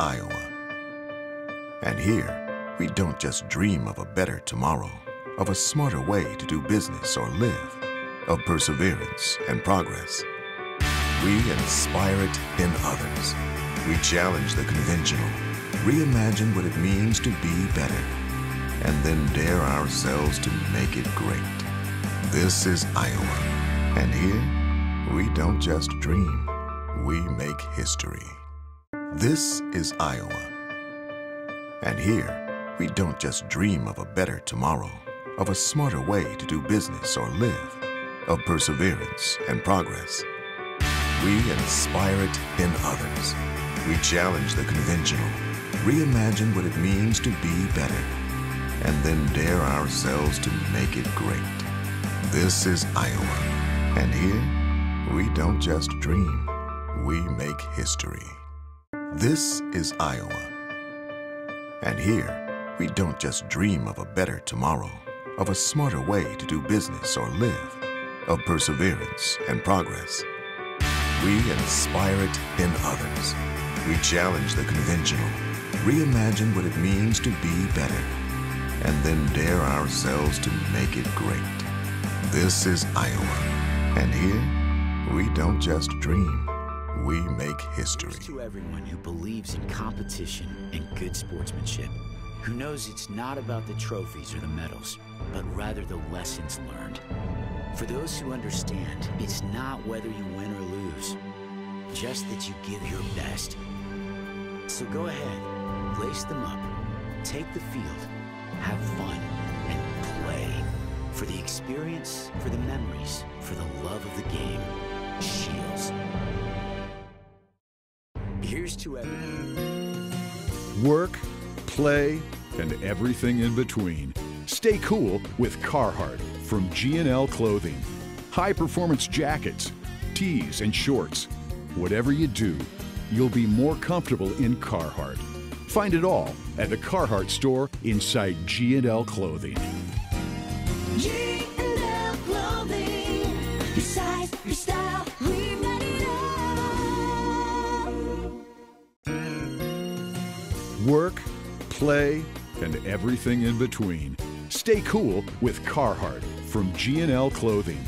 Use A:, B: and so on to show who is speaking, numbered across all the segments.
A: Iowa. And here, we don't just dream of a better tomorrow, of a smarter way to do business or live, of perseverance and progress. We inspire it in others. We challenge the conventional, reimagine what it means to be better, and then dare ourselves to make it great. This is Iowa, and here, we don't just dream, we make history. This is Iowa, and here, we don't just dream of a better tomorrow, of a smarter way to do business or live, of perseverance and progress. We inspire it in others. We challenge the conventional, reimagine what it means to be better, and then dare ourselves to make it great. This is Iowa, and here, we don't just dream, we make history. This is Iowa, and here, we don't just dream of a better tomorrow, of a smarter way to do business or live, of perseverance and progress. We inspire it in others. We challenge the conventional, reimagine what it means to be better, and then dare ourselves to make it great. This is Iowa, and here, we don't just dream, we make history.
B: Here's to everyone who believes in competition and good sportsmanship, who knows it's not about the trophies or the medals, but rather the lessons learned. For those who understand, it's not whether you win or lose, just that you give your best. So go ahead, lace them up, take the field, have fun, and play. For the experience, for the memories, for the love of the game, Shields. Here's to everyone.
C: Work, play, and everything in between. Stay cool with Carhartt from G&L Clothing. High-performance jackets, tees, and shorts. Whatever you do, you'll be more comfortable in Carhartt. Find it all at the Carhartt store inside G&L Clothing.
D: G&L Clothing, your size, your style, we've got it all.
C: Work, play, and everything in between. Stay cool with Carhartt from G&L Clothing.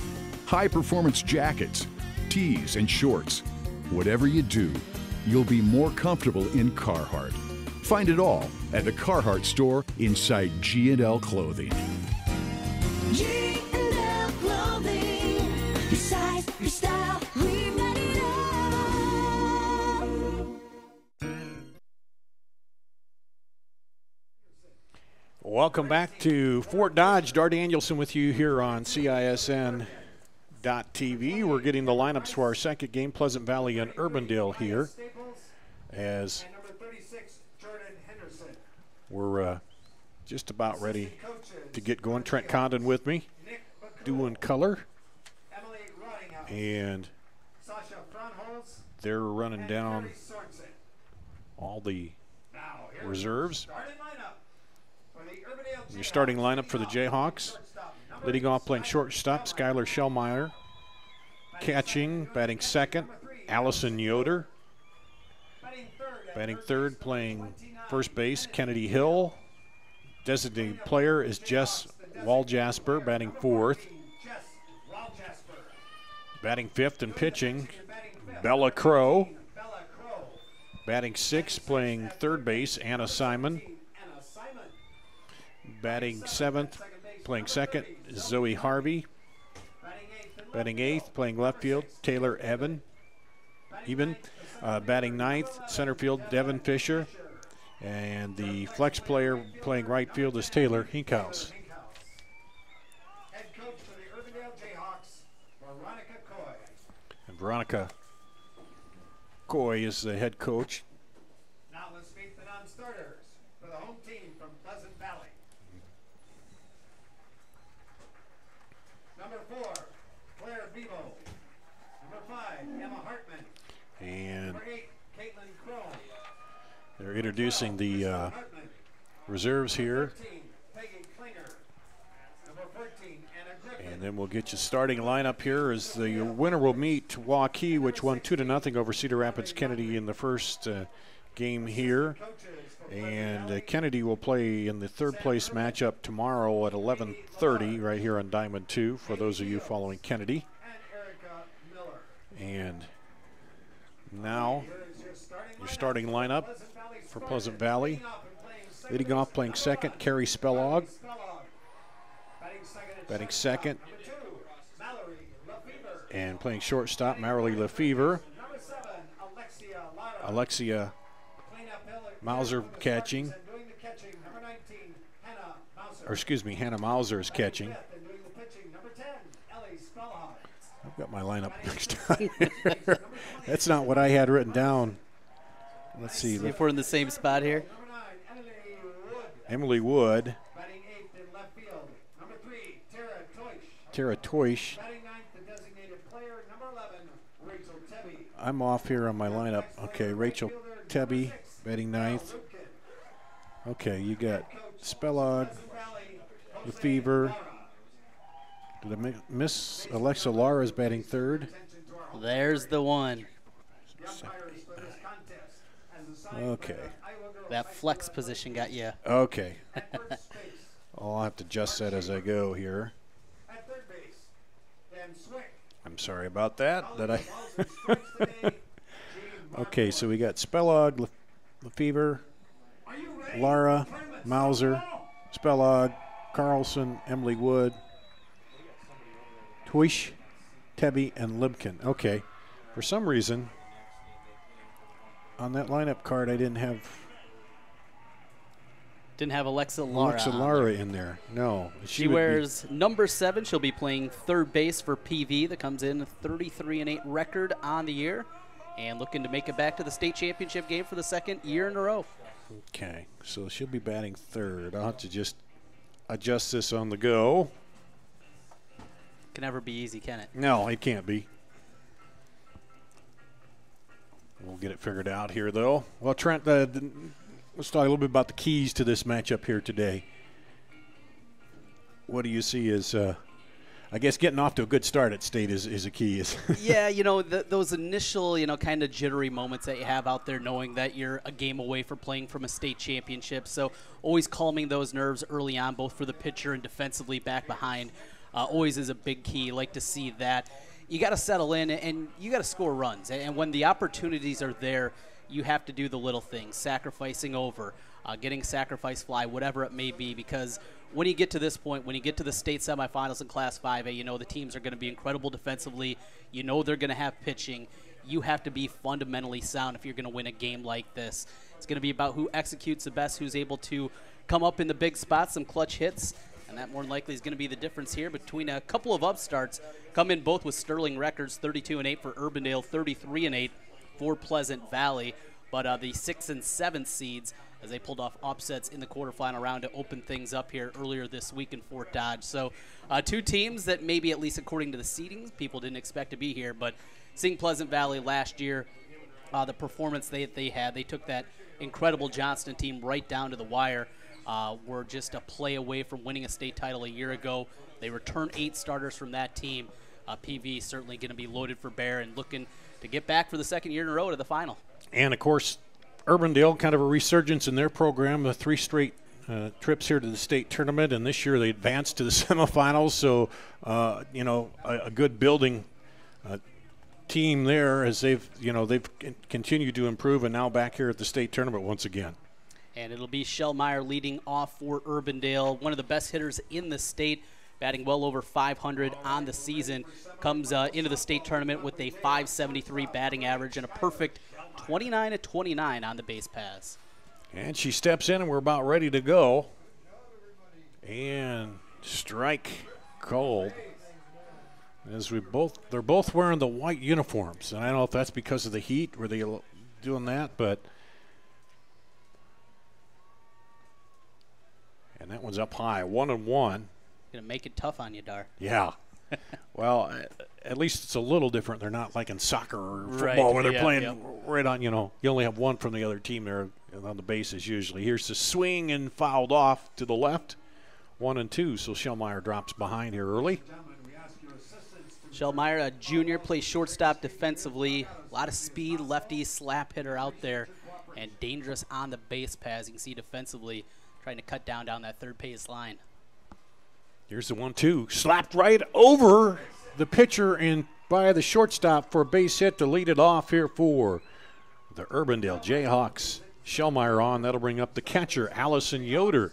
C: High-performance jackets, tees, and shorts. Whatever you do, you'll be more comfortable in Carhartt. Find it all at the Carhartt store inside G&L Clothing.
D: G&L Clothing, your size, your style, we've got it all.
E: Welcome back to Fort Dodge. Dar Danielson with you here on CISN.TV. We're getting the lineups for our second game, Pleasant Valley and Urbandale here, as we're just about ready to get going. Trent Condon with me, doing color, and they're running down all the reserves. Your starting lineup for the Jayhawks. Leading off, playing shortstop, Skylar Shellmeyer. Catching, batting second, Allison Yoder. Batting third, playing first base, Kennedy Hill. Designated player is Jess Waljasper, batting fourth. Batting fifth and pitching, Bella Crow. Batting sixth, playing third base, Anna Simon. Batting seventh, playing second, Zoe Harvey. Batting eighth, playing left field, Taylor Eben. Batting ninth, center field, Devin Fisher. And the flex player playing right field is Taylor Hinkhouse.
F: Head coach for the Urbandale Jayhawks, Veronica Coy.
E: And Veronica Coy is the head coach.
F: Now let's meet the non-starters for the home team from Pleasant Valley. Number 4, Claire Bebo. Number 5, Emma Hartman.
E: And
F: Number 8, Caitlin Crone.
E: they're introducing the reserves here.
F: 13, Peggy Klinger. Number 14, Anna Griffin.
E: And then we'll get you starting lineup here as the winner will meet Waukee, which won 2-0 over Cedar Rapids Kennedy in the first game here. And Kennedy will play in the third place matchup tomorrow at 11:30 right here on Diamond 2 for those of you following Kennedy. And now your starting lineup for Pleasant Valley. Leading off playing second, Carrie Spellog. Batting second. And playing shortstop, Marilee Lefevre. Alexia Mauser catching. Or excuse me, Hannah Mauser is catching. I've got my lineup next time. That's not what I had written down. Let's see.
G: If we're in the same spot here.
E: Emily Wood. Tara Toish. I'm off here on my lineup. Okay, Rachel Tebby batting ninth. Okay, you got Spellog, Lefevre. Did I miss Alexa Lara's batting third?
G: There's the one.
E: Okay.
G: That flex position got you.
E: Okay. I'll have to adjust that as I go here. I'm sorry about that. Okay, so we got Spellog, Lefevre, Lara, Mauser, Spellog, Carlson, Emily Wood, Toish, Tebby, and Libkin. Okay. For some reason, on that lineup card, I didn't have
G: Alexa Lara
E: in there. No.
G: She wears number 7. She'll be playing third base for PV. That comes in 33-8 record on the year, and looking to make it back to the state championship game for the second year in a row.
E: Okay, so she'll be batting third. I'll have to just adjust this on the go.
G: Can never be easy, can it?
E: No, it can't be. We'll get it figured out here, though. Well, Trent, let's talk a little bit about the keys to this matchup here today. What do you see as, I guess, getting off to a good start at state is a key?
G: Yeah, those initial, kind of jittery moments that you have out there knowing that you're a game away from playing from a state championship. So always calming those nerves early on, both for the pitcher and defensively back behind, always is a big key. Like to see that. You got to settle in and you got to score runs. And when the opportunities are there, you have to do the little things, sacrificing over, getting sacrifice fly, whatever it may be, because when you get to this point, when you get to the state semifinals in Class 5A, you know the teams are going to be incredible defensively. You know they're going to have pitching. You have to be fundamentally sound if you're going to win a game like this. It's going to be about who executes the best, who's able to come up in the big spots, some clutch hits, and that more than likely is going to be the difference here between a couple of upstarts. Come in both with sterling records, 32-8 for Urbandale, 33-8 for Pleasant Valley. But the 6th and 7th seeds, as they pulled off upsets in the quarterfinal round to open things up here earlier this week in Fort Dodge. So two teams that maybe, at least according to the seedings, people didn't expect to be here. But seeing Pleasant Valley last year, the performance they had, they took that incredible Johnston team right down to the wire. Were just a play away from winning a state title a year ago. They returned 8 starters from that team. PV certainly going to be loaded for bear and looking to get back for the second year in a row to the final. And, of course,
E: Urbandale, kind of a resurgence in their program, 3 straight trips here to the state tournament, and this year they advanced to the semifinals. So, a good building team there as they've continued to improve, and now back here at the state tournament once again.
G: And it'll be Shellmeyer leading off for Urbandale, one of the best hitters in the state, batting well over 500 on the season. Comes into the state tournament with a .573 batting average and a perfect 29-29 on the base pass.
E: And she steps in, and we're about ready to go. And strike cold. As they're both wearing the white uniforms, and I don't know if that's because of the heat. Were they doing that? But and that one's up high, 1-1.
G: Gonna make it tough on you, Dar.
E: Yeah. Well, at least it's a little different. They're not like in soccer or football where they're playing right on, you only have one from the other team there on the bases usually. Here's the swing and fouled off to the left, 1-2. So Shellmeyer drops behind here early.
G: Shellmeyer, a junior, plays shortstop defensively. A lot of speed, lefty slap hitter out there. and dangerous on the base paths. You can see defensively trying to cut down that third base line.
E: Here's the 1-2. Slapped right over the pitcher and by the shortstop for a base hit to lead it off here for the Urbandale Jayhawks. Shellmeyer on. That'll bring up the catcher, Allison Yoder.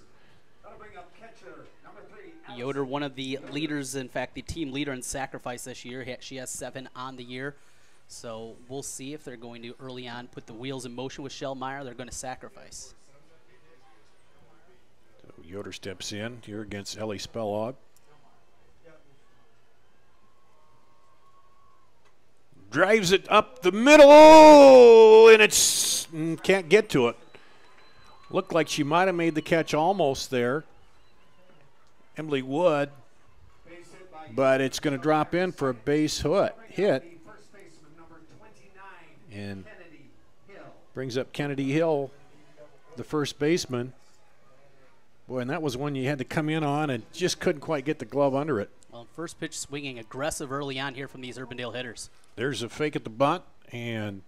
G: Yoder, one of the leaders, in fact, the team leader in sacrifice this year. She has 7 on the year. So we'll see if they're going to early on put the wheels in motion with Shellmeyer. They're going to sacrifice.
E: So Yoder steps in here against Ellie Spellog. Drives it up the middle, and it's can't get to it. Looked like she might have made the catch almost there, Emily Wood, but it's going to drop in for a base hit, and brings up Kennedy Hill, the first baseman. Boy, and that was one you had to come in on and just couldn't quite get the glove under it.
G: Well, first pitch swinging aggressive early on here from these Urbandale hitters.
E: There's a fake at the bunt and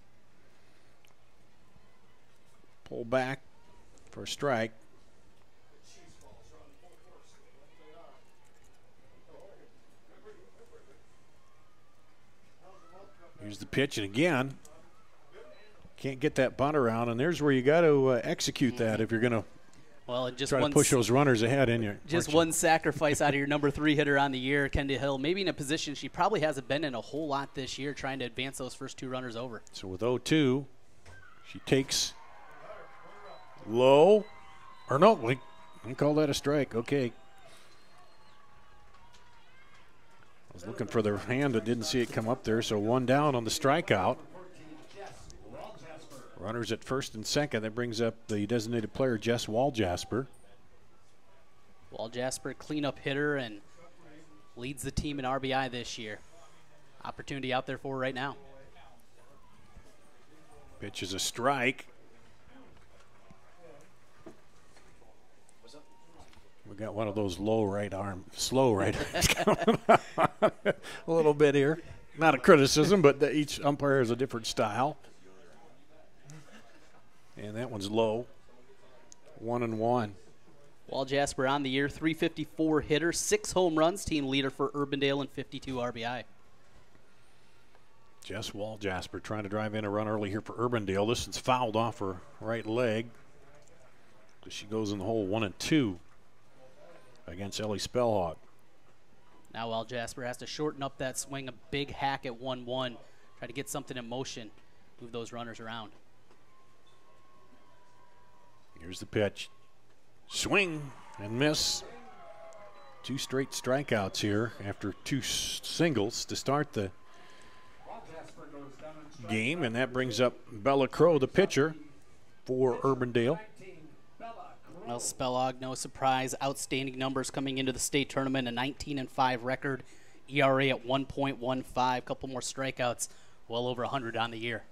E: pull back for a strike. Here's the pitch, and again, can't get that bunt around, and there's where you got to execute that if you're going to try to push those runners ahead in you.
G: Just one sacrifice out of your number 3 hitter on the year, Kennedy Hill, maybe in a position she probably hasn't been in a whole lot this year, trying to advance those first 2 runners over.
E: So with 0-2, she takes low, or no, we can call that a strike. Okay. I was looking for their hand, but didn't see it come up there, so 1 down on the strikeout. Runners at first and second. That brings up the designated player, Jess Waljasper.
G: Waljasper, cleanup hitter, and leads the team in RBI this year. Opportunity out there for her right now.
E: Pitch is a strike. We got one of those slow right arms coming on a little bit here. Not a criticism, but each umpire has a different style. And that one's low. 1-1.
G: Waljasper on the year, 354 hitter, 6 home runs, team leader for Urbandale, and 52 RBI.
E: Jess Waljasper trying to drive in a run early here for Urbandale. This one's fouled off her right leg. So she goes in the hole 1-2 against Ellie Spellhog.
G: Now Waljasper has to shorten up that swing, a big hack at 1-1. Try to get something in motion, move those runners around.
E: Here's the pitch. Swing and miss. 2 straight strikeouts here after 2 singles to start the game, and that brings up Bella Crow, the pitcher for Urbandale.
G: Well, Spellog, no surprise, outstanding numbers coming into the state tournament, a 19-5 record, ERA at 1.15, couple more strikeouts, well over 100 on the year.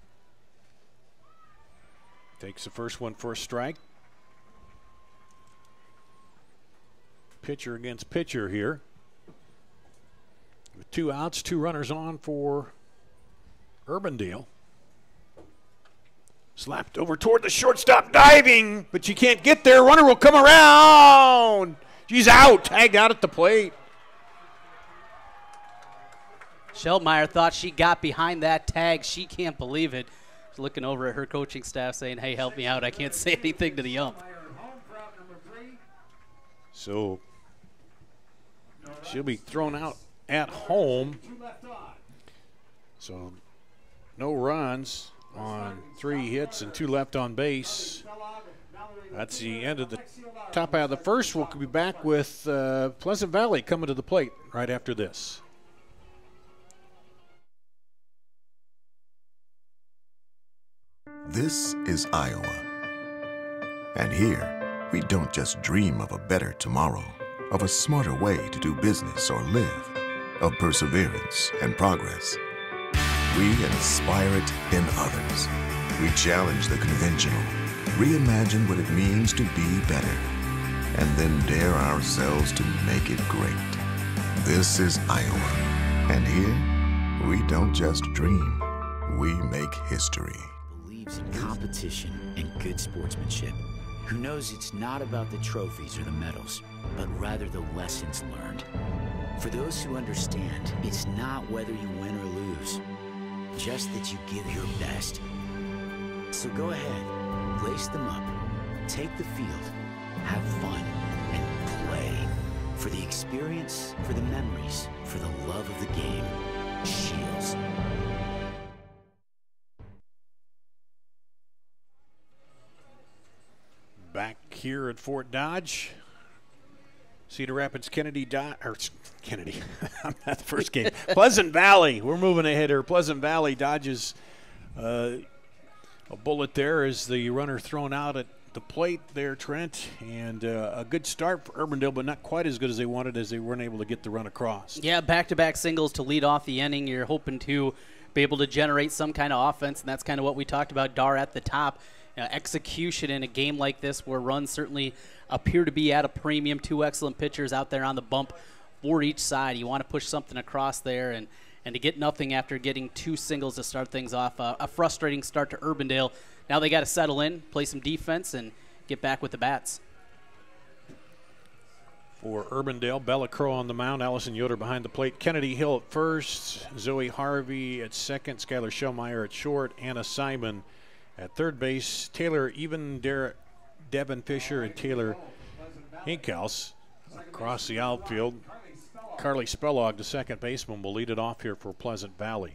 E: Takes the first one for a strike. Pitcher against pitcher here. With 2 outs, 2 runners on for Urbandale. Slapped over toward the shortstop, diving, but she can't get there. Runner will come around. She's out, tagged out at the plate.
G: Shellmeyer thought she got behind that tag. She can't believe it. She's looking over at her coaching staff saying, hey, help me out. I can't say anything to the ump.
E: So she'll be thrown out at home. So no runs on 3 hits and 2 left on base. That's the end of the top half of the first. We'll be back with Pleasant Valley coming to the plate right after this.
A: This is Iowa. And here, we don't just dream of a better tomorrow, of a smarter way to do business or live, of perseverance and progress. We inspire it in others. We challenge the conventional, reimagine what it means to be better, and then dare ourselves to make it great. This is Iowa. And here, we don't just dream, we make history.
B: believes in competition and good sportsmanship, who knows it's not about the trophies or the medals, but rather the lessons learned. For those who understand, it's not whether you win or lose, just that you give your best. So go ahead, lace them up, take the field, have fun, and play. For the experience, for the memories, for the love of the game. Shields.
E: Back here at Fort Dodge. Cedar Rapids, Kennedy, I'm at the first game. Pleasant Valley, we're moving ahead here. Pleasant Valley dodges a bullet there as the runner thrown out at the plate there, Trent. And a good start for Urbandale, but not quite as good as they wanted, as they weren't able to get the run across.
G: Yeah, back-to-back singles to lead off the inning. You're hoping to be able to generate some kind of offense, and that's kind of what we talked about, Dar, at the top. Execution in a game like this where runs certainly appear to be at a premium. Two excellent pitchers out there on the bump for each side. You want to push something across there, and to get nothing after getting two singles to start things off. A frustrating start to Urbandale. Now they got to settle in, play some defense, and get back with the bats.
E: For Urbandale, Bella Crow on the mound, Allison Yoder behind the plate, Kennedy Hill at first, Zoe Harvey at second, Skylar Schellmeyer at short, Anna Simon at third base, Taylor Devin Fisher and Taylor Hinkhouse across the outfield. Carly Spellog, the second baseman, will lead it off here for Pleasant Valley.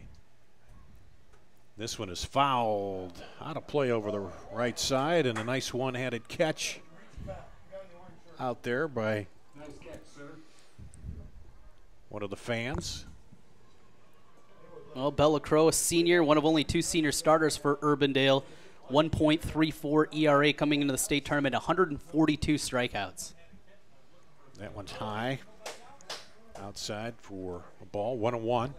E: This one is fouled out of play over the right side, and a nice one-handed catch out there by one of the fans.
G: Well, Bella Crow, a senior, one of only two senior starters for Urbandale. 1.34 ERA coming into the state tournament, 142 strikeouts.
E: That one's high. Outside for a ball, 1-1.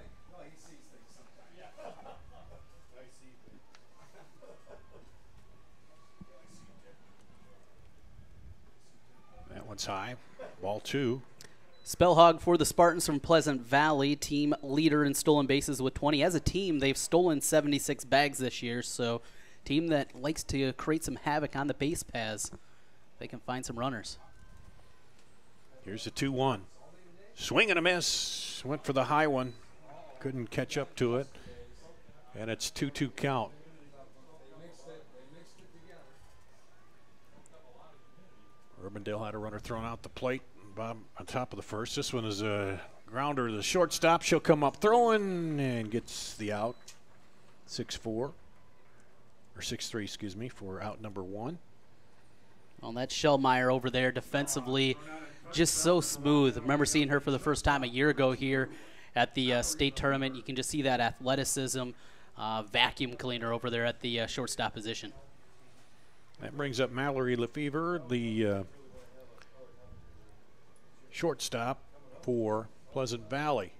E: That one's high, ball 2.
G: Spellhog for the Spartans from Pleasant Valley, team leader in stolen bases with 20. As a team, they've stolen 76 bags this year, so team that likes to create some havoc on the base paths. They can find some runners.
E: Here's the 2-1. Swing and a miss. Went for the high one. Couldn't catch up to it. And it's 2-2 count. Urbandale had a runner thrown out the plate on top of the first. This one is a grounder to the shortstop. She'll come up throwing and gets the out. 6-4. Or 6-3, excuse me, for out number 1.
G: Well, that's Schellmeyer over there defensively. Just so smooth. I remember seeing her for the first time a year ago here at the state tournament. You can just see that athleticism, vacuum cleaner over there at the shortstop position.
E: That brings up Mallory Lefevre, the shortstop for Pleasant Valley.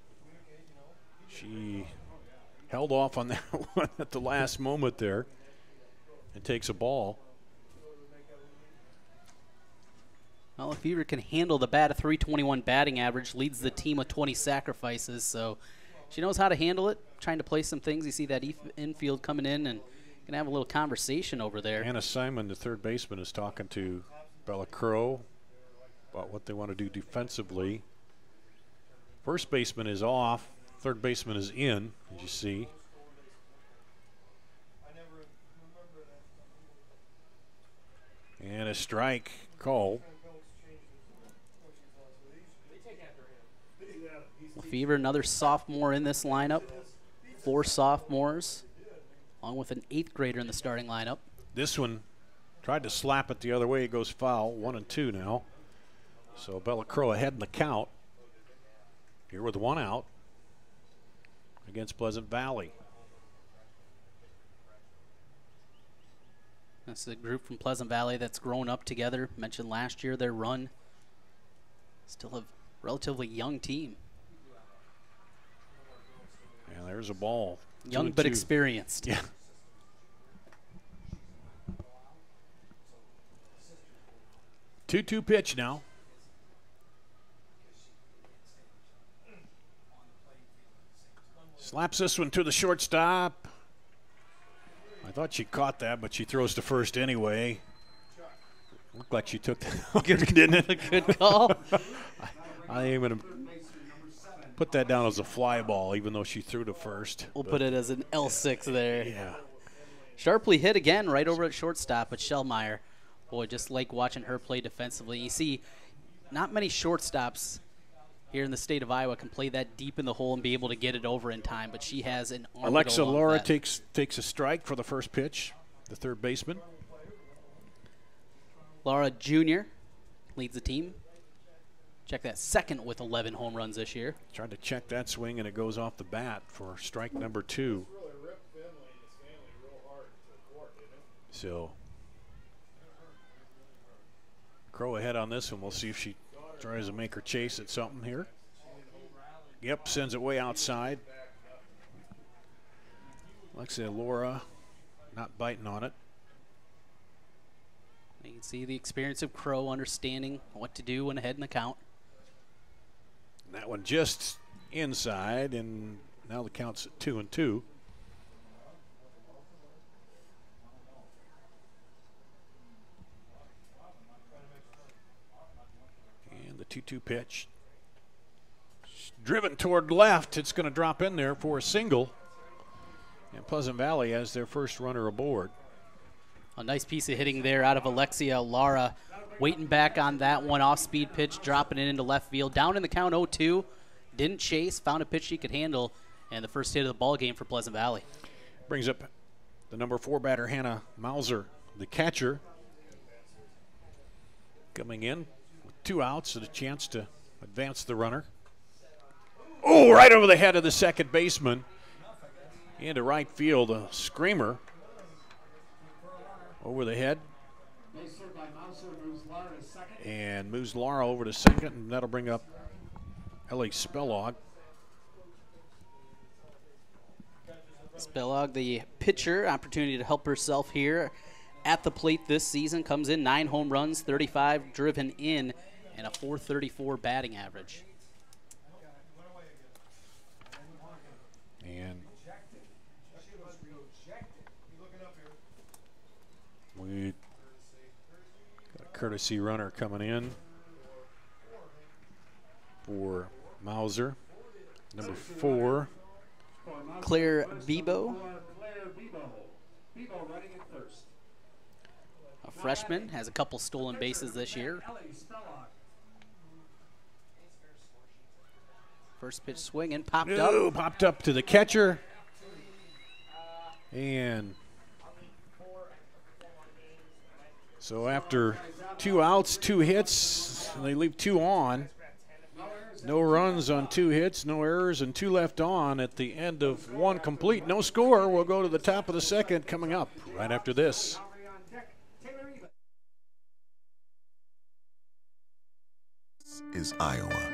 E: She held off on that one at the last moment there and takes a ball.
G: Well, Lefevre can handle the bat, a .321 batting average, leads the team with 20 sacrifices, so she knows how to handle it, trying to play some things. You see that infield coming in and going to have a little conversation over there.
E: Anna Simon, the third baseman, is talking to Bella Crow about what they want to do defensively. First baseman is off. Third baseman is in, as you see. And a strike call.
G: Lefevre, another sophomore in this lineup. 4 sophomores, along with an 8th grader in the starting lineup.
E: This one tried to slap it the other way. It goes foul. 1-2 now. So Bella Crow ahead in the count. Here with 1 out against Pleasant Valley.
G: That's the group from Pleasant Valley that's grown up together. Mentioned last year their run. Still a relatively young team.
E: And there's a ball.
G: Young but experienced.
E: Yeah. Two-two pitch now. Slaps this one to the shortstop. I thought she caught that, but she throws to first anyway. Looked like she took that, didn't it?
G: Good call.
E: I ain't going to put that down as a fly ball, even though she threw to first.
G: We'll put it as an L6 there.
E: Yeah.
G: Sharply hit again right over at shortstop, but Shellmeyer, boy, just like watching her play defensively. You see, not many shortstops here in the state of Iowa can play that deep in the hole and be able to get it over in time, but she has an arm.
E: Alexa Laura takes a strike for the first pitch, the third baseman.
G: Laura Jr. leads the team. Check that, second with 11 home runs this year.
E: Tried to check that swing, and it goes off the bat for strike number 2. So, Crow ahead on this one. We'll see if she tries to make her chase at something here. Yep, sends it way outside. Alexa Laura not biting on it.
G: You can see the experience of Crow understanding what to do when ahead in the count.
E: That one just inside, and now the count's at 2-2. And the 2-2 pitch. Driven toward left. It's going to drop in there for a single. And Pleasant Valley has their first runner aboard.
G: A nice piece of hitting there out of Alexia Lara. Waiting back on that one, off-speed pitch, dropping it into left field. Down in the count 0-2. Didn't chase, found a pitch she could handle, and the first hit of the ball game for Pleasant Valley.
E: Brings up the number 4 batter, Hannah Mauser, the catcher. Coming in with 2 outs and a chance to advance the runner. Oh, right over the head of the second baseman. Into right field, a screamer. Over the head. And moves Lara over to second, and that'll bring up Ellie Spellog.
G: Spellog, the pitcher, opportunity to help herself here at the plate this season. Comes in 9 home runs, 35 driven in, and a .434 batting average.
E: And we got a courtesy runner coming in for Mauser, number 4.
G: Claire Bebo, a freshman, has a couple stolen bases this year. First pitch swing and popped up.
E: Popped up to the catcher. And so after 2 outs, 2 hits, they leave 2 on. No runs on 2 hits, no errors, and 2 left on at the end of 1 complete. No score. We'll go to the top of the second coming up right after this.
A: This is Iowa.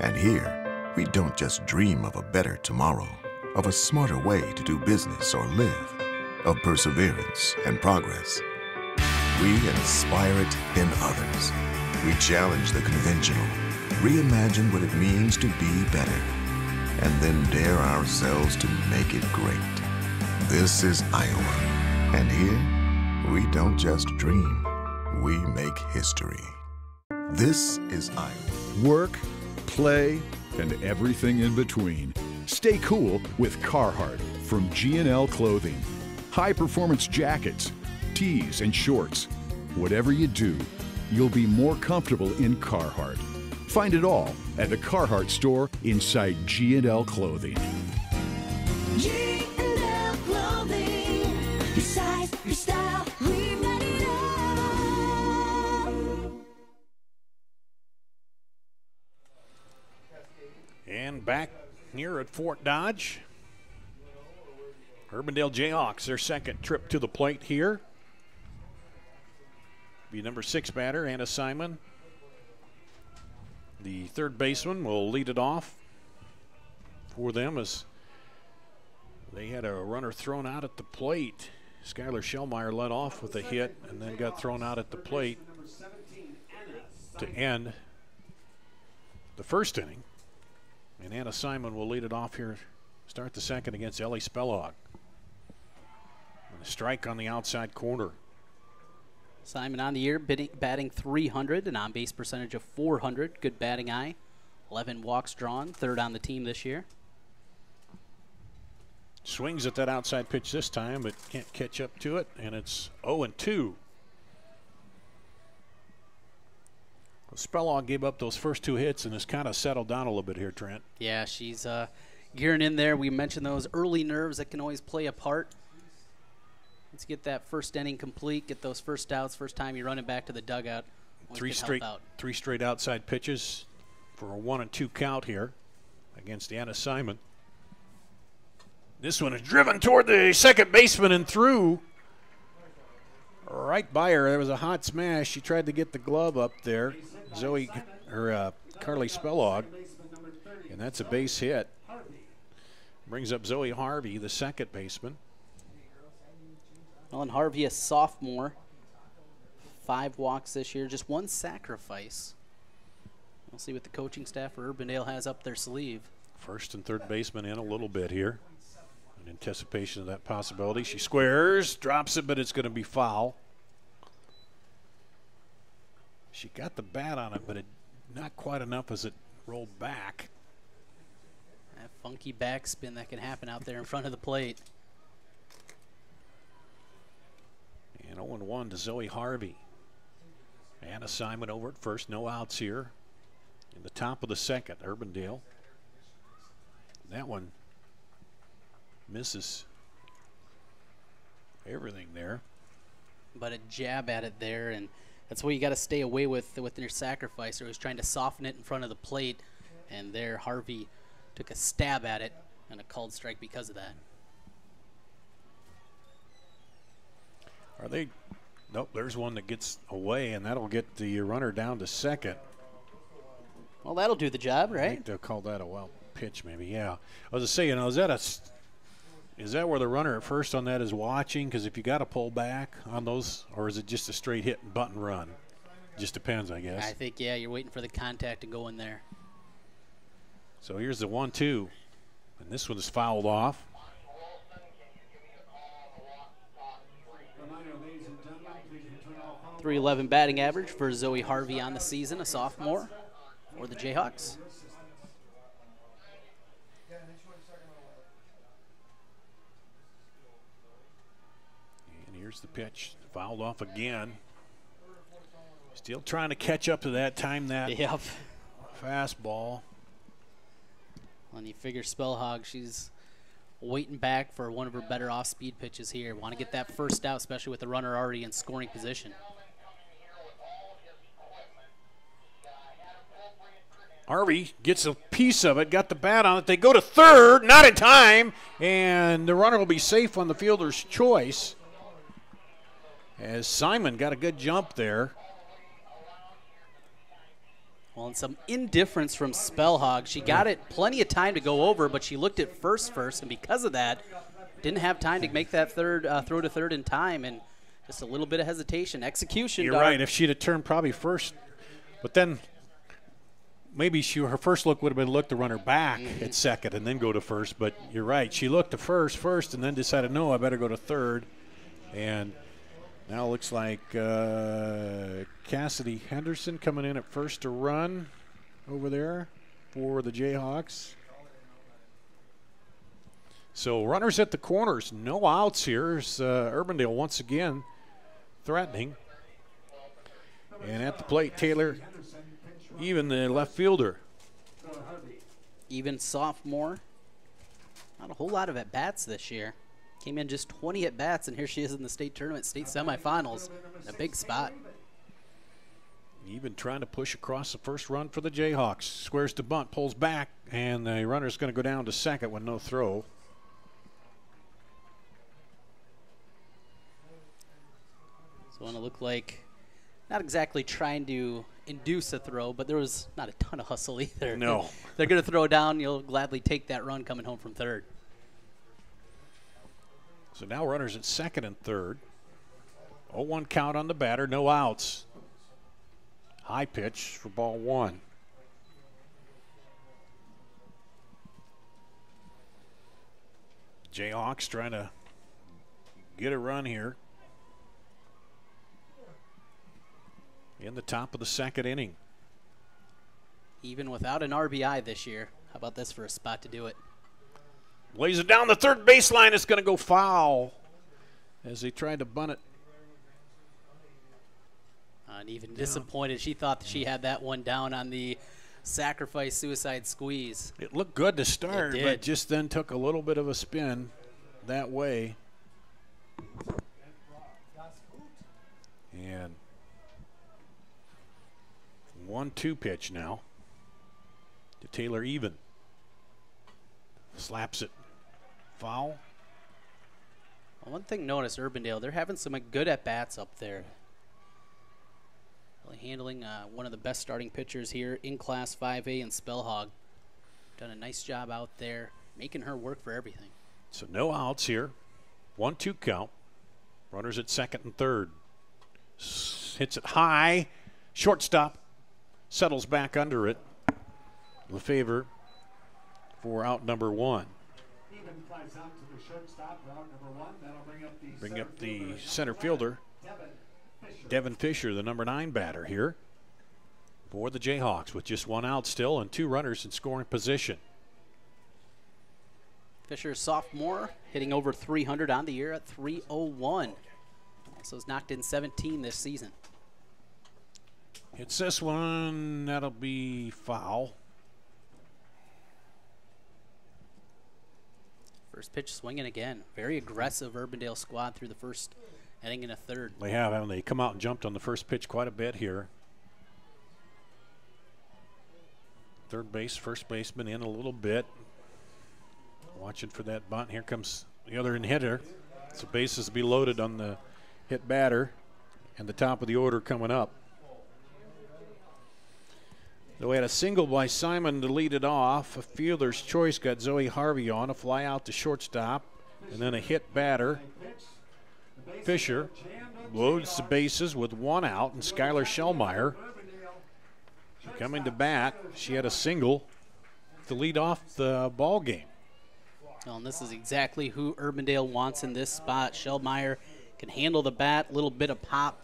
A: And here, we don't just dream of a better tomorrow, of a smarter way to do business or live, of perseverance and progress. We inspire it in others. We challenge the conventional, reimagine what it means to be better, and then dare ourselves to make it great. This is Iowa, and here, we don't just dream, we make history. This is Iowa.
C: Work, play, and everything in between. Stay cool with Carhartt from G&L Clothing. High-performance jackets, tees, and shorts. Whatever you do, you'll be more comfortable in Carhartt. Find it all at the Carhartt store inside G&L Clothing.
D: G&L Clothing. Your size, your style, we got it all.
E: And back here at Fort Dodge, Urbandale Jayhawks, their second trip to the plate here. Be number 6 batter, Anna Simon. The third baseman will lead it off for them as they had a runner thrown out at the plate. Skylar Shellmeyer led off with a hit and then got thrown out at the plate to end the first inning. And Anna Simon will lead it off here, start the second against Ellie Spellog. Strike on the outside corner.
G: Simon on the year, batting .300, an on-base percentage of .400. Good batting eye. 11 walks drawn, third on the team this year.
E: Swings at that outside pitch this time, but can't catch up to it, and it's 0-2. Well, Spellog gave up those first 2 hits and has kind of settled down a little bit here, Trent.
G: Yeah, she's gearing in there. We mentioned those early nerves that can always play a part. Let's get that first inning complete, get those first outs, first time you're running back to the dugout.
E: Three straight outside pitches for a 1-2 count here against Anna Simon. This one is driven toward the second baseman and through. Right by her. There was a hot smash. She tried to get the glove up there. Carly Spellog. And that's a base hit. Brings up Zoe Harvey, the second baseman.
G: Ellen Harvey, a sophomore. 5 walks this year, just 1 sacrifice. We'll see what the coaching staff for Urbandale has up their sleeve.
E: First and third baseman in a little bit here. In anticipation of that possibility. She squares, drops it, but it's going to be foul. She got the bat on it, but not quite enough as it rolled back.
G: That funky backspin that can happen out there in front of the plate.
E: And 0-1 to Zoe Harvey. Anna Simon over at first. No outs here. In the top of the second, Urbandale. That one misses everything there.
G: But a jab at it there, and that's what you got to stay away with your sacrifice. Or was trying to soften it in front of the plate, and there Harvey took a stab at it and a called strike because of that.
E: Are they? Nope, there's one that gets away, and that'll get the runner down to second.
G: Well, that'll do the job, right?
E: I think they'll call that a wild pitch, maybe. Yeah. I was just saying, is that where the runner at first on that is watching? Because if you got to pull back on those, or is it just a straight hit and bunt and run? Just depends, I guess.
G: I think, yeah, you're waiting for the contact to go in there.
E: So here's the 1-2, and this one is fouled off.
G: 311 batting average for Zoe Harvey on the season, a sophomore for the Jayhawks.
E: And here's the pitch, fouled off again. Still trying to catch up to that, time that fastball.
G: And you figure Spellhog, she's waiting back for one of her better off-speed pitches here. Want to get that first out, especially with the runner already in scoring position.
E: Harvey gets a piece of it, got the bat on it. They go to third, not in time, and the runner will be safe on the fielder's choice. As Simon got a good jump there.
G: Well, and some indifference from Spellhog. She got it plenty of time to go over, but she looked at first, and because of that, didn't have time to make that third throw to third in time, and just a little bit of hesitation. Execution.
E: You're right. If she'd have turned probably first, but then maybe her first look would have been look the runner back at second and then go to first. But you're right. She looked to first and then decided, no, I better go to third. And now it looks like Cassidy Henderson coming in at first to run over there for the Jayhawks. So runners at the corners, no outs here. Urbandale once again threatening. And at the plate, Taylor, even the left fielder.
G: Even sophomore. Not a whole lot of at-bats this year. Came in just 20 at-bats, and here she is in the state tournament, state semifinals. A big spot.
E: Even trying to push across the first run for the Jayhawks. Squares to bunt, pulls back, and the runner's going to go down to second with no throw.
G: So it looked like not exactly trying to induce a throw, but there was not a ton of hustle either.
E: No.
G: They're going to throw down. You'll gladly take that run coming home from third.
E: So now runners at second and third. 0-1 count on the batter, no outs. High pitch for ball one. Jayhawks trying to get a run here in the top of the second inning.
G: Even without an RBI this year, how about this for a spot to do it?
E: Lays it down the third baseline. It's going to go foul as they tried to bunt it.
G: And even disappointed. She thought that she had that one down on the sacrifice suicide squeeze.
E: It looked good to start,
G: It
E: but
G: did.
E: just then took a little bit of a spin that way. And 1-2 pitch now to Taylor Even. Slaps it. Foul.
G: Well, one thing notice, Urbandale, they're having some good at-bats up there. Really handling one of the best starting pitchers here in Class 5A in Spellhog. Done a nice job out there, making her work for everything.
E: So no outs here. 1-2 count. Runners at second and third. Hits it high. Shortstop settles back under it. Lefevre for out number one.
F: Even flies out to the shortstop for out number one. That'll
E: Bring up the center fielder, Devin Fisher, the number 9 batter here for the Jayhawks, with just 1 out still and 2 runners in scoring position.
G: Fisher, sophomore, hitting over 300 on the year at 301. Also has knocked in 17 this season.
E: Hits this one, that'll be foul.
G: First pitch swinging again. Very aggressive Urbandale squad through the first inning and a third.
E: They have, haven't they? Come out and jumped on the first pitch quite a bit here. Third base, first baseman in a little bit. Watching for that bunt. Here comes the other hitter. So bases will be loaded on the hit batter and the top of the order coming up. We had a single by Simon to lead it off. A fielder's choice got Zoe Harvey on, a fly out to shortstop, and then a hit batter. Fisher loads the bases with 1 out, and Skylar Shellmeyer coming to bat. She had a single to lead off the ball game.
G: Well, and this is exactly who Urbandale wants in this spot. Shellmeyer can handle the bat, little bit of pop,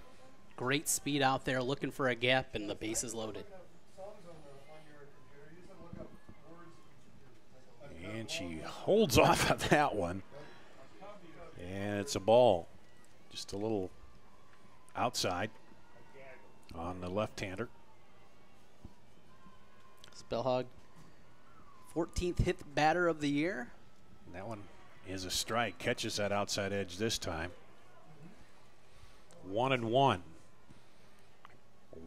G: great speed out there, looking for a gap, and the bases loaded.
E: And she holds off of that one. And it's a ball. Just a little outside on the left-hander.
G: Spellhog, 14th hit batter of the year.
E: And that one is a strike. Catches that outside edge this time. 1-1.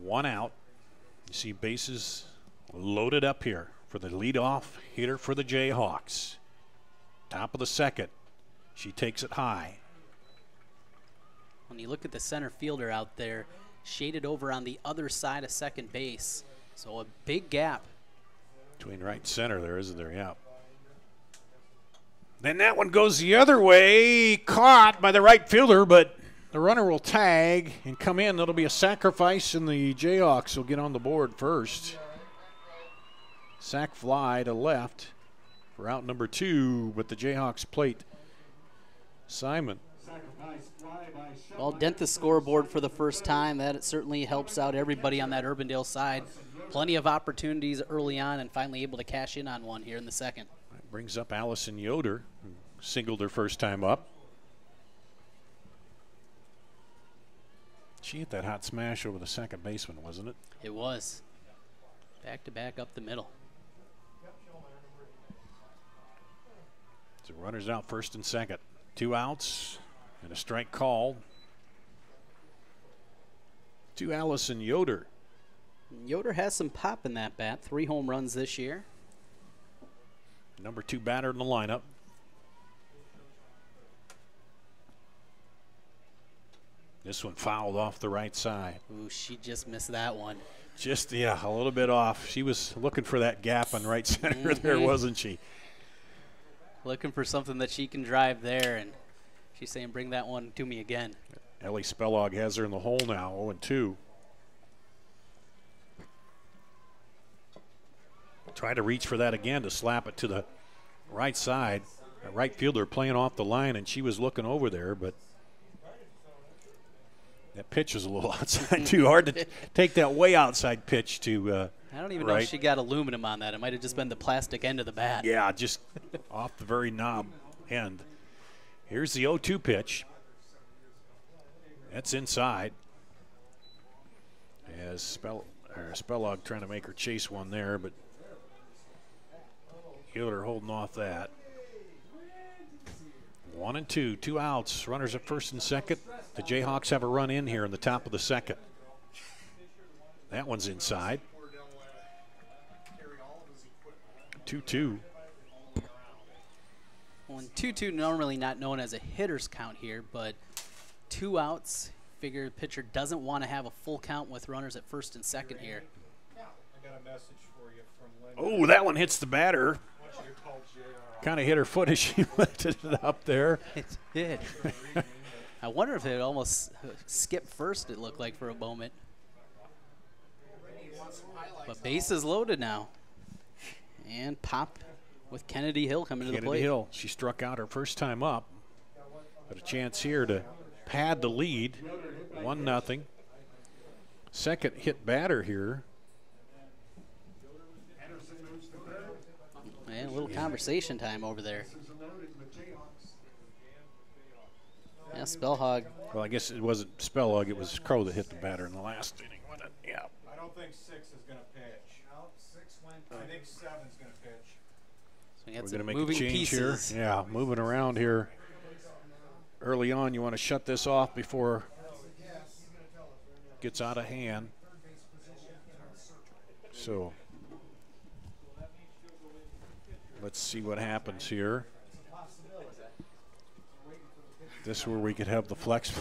E: 1 out. You see bases loaded up here for the leadoff hitter for the Jayhawks. Top of the second. She takes it high.
G: When you look at the center fielder out there, shaded over on the other side of second base. So a big gap.
E: Between right and center there, isn't there? Yeah. Then that one goes the other way. Caught by the right fielder, but the runner will tag and come in. That'll be a sacrifice, and the Jayhawks will get on the board first. Sac fly to left for out number 2, but the Jayhawks plate Simon.
G: Well, dent the scoreboard for the first time. That certainly helps out everybody on that Urbandale side. Plenty of opportunities early on and finally able to cash in on one here in the second.
E: That brings up Allison Yoder, who singled her first time up. She hit that hot smash over the second baseman, wasn't it?
G: It was. Back to back up the middle.
E: So runners out first and second. 2 outs and a strike called to Allison Yoder.
G: Yoder has some pop in that bat. 3 home runs this year.
E: Number 2 batter in the lineup. This one fouled off the right side.
G: Ooh, she just missed that one.
E: Just, yeah, a little bit off. She was looking for that gap on right center there, wasn't she?
G: Looking for something that she can drive there, and she's saying, bring that one to me again.
E: Ellie Spellog has her in the hole now, 0-2. Try to reach for that again to slap it to the right side. A right fielder playing off the line, and she was looking over there, but That pitch was a little outside too. Hard to take that way outside pitch to.
G: I don't even know if she got aluminum on that. It might have just been the plastic end of the bat.
E: Yeah, just off the very knob end. Here's the 0-2 pitch. That's inside. As Spellog trying to make her chase one there, but Yoder holding off that. 1-2, 2 outs. Runners at first and second. The Jayhawks have a run in here in the top of the second. That one's inside. 2-2.
G: Well, 2-2 normally not known as a hitter's count here, but 2 outs. Figure the pitcher doesn't want to have a full count with runners at first and second here.
F: I got a message for you from
E: Oh, that one hits the batter. Kind of hit her foot as she lifted it up there.
G: It did. I wonder if it almost skipped first, it looked like, for a moment. But base is loaded now. And pop with Kennedy Hill coming to the plate.
E: Kennedy Hill, she struck out her first time up. But a chance here to pad the lead. 1-0. Second hit batter here.
G: And a little conversation time over there. Yeah, Spellhog.
E: Well, I guess it wasn't Spellhog, it was Crow that hit the batter in the last inning. Yeah.
F: I don't think 6 is going to pitch. No, 6 went. I think 7's going to pitch.
G: So we got
E: We're
G: some
E: going to make
G: moving
E: a change
G: pieces.
E: here. Yeah, moving around here. Early on, you want to shut this off before it gets out of hand. So let's see what happens here. This is where we could have the flex.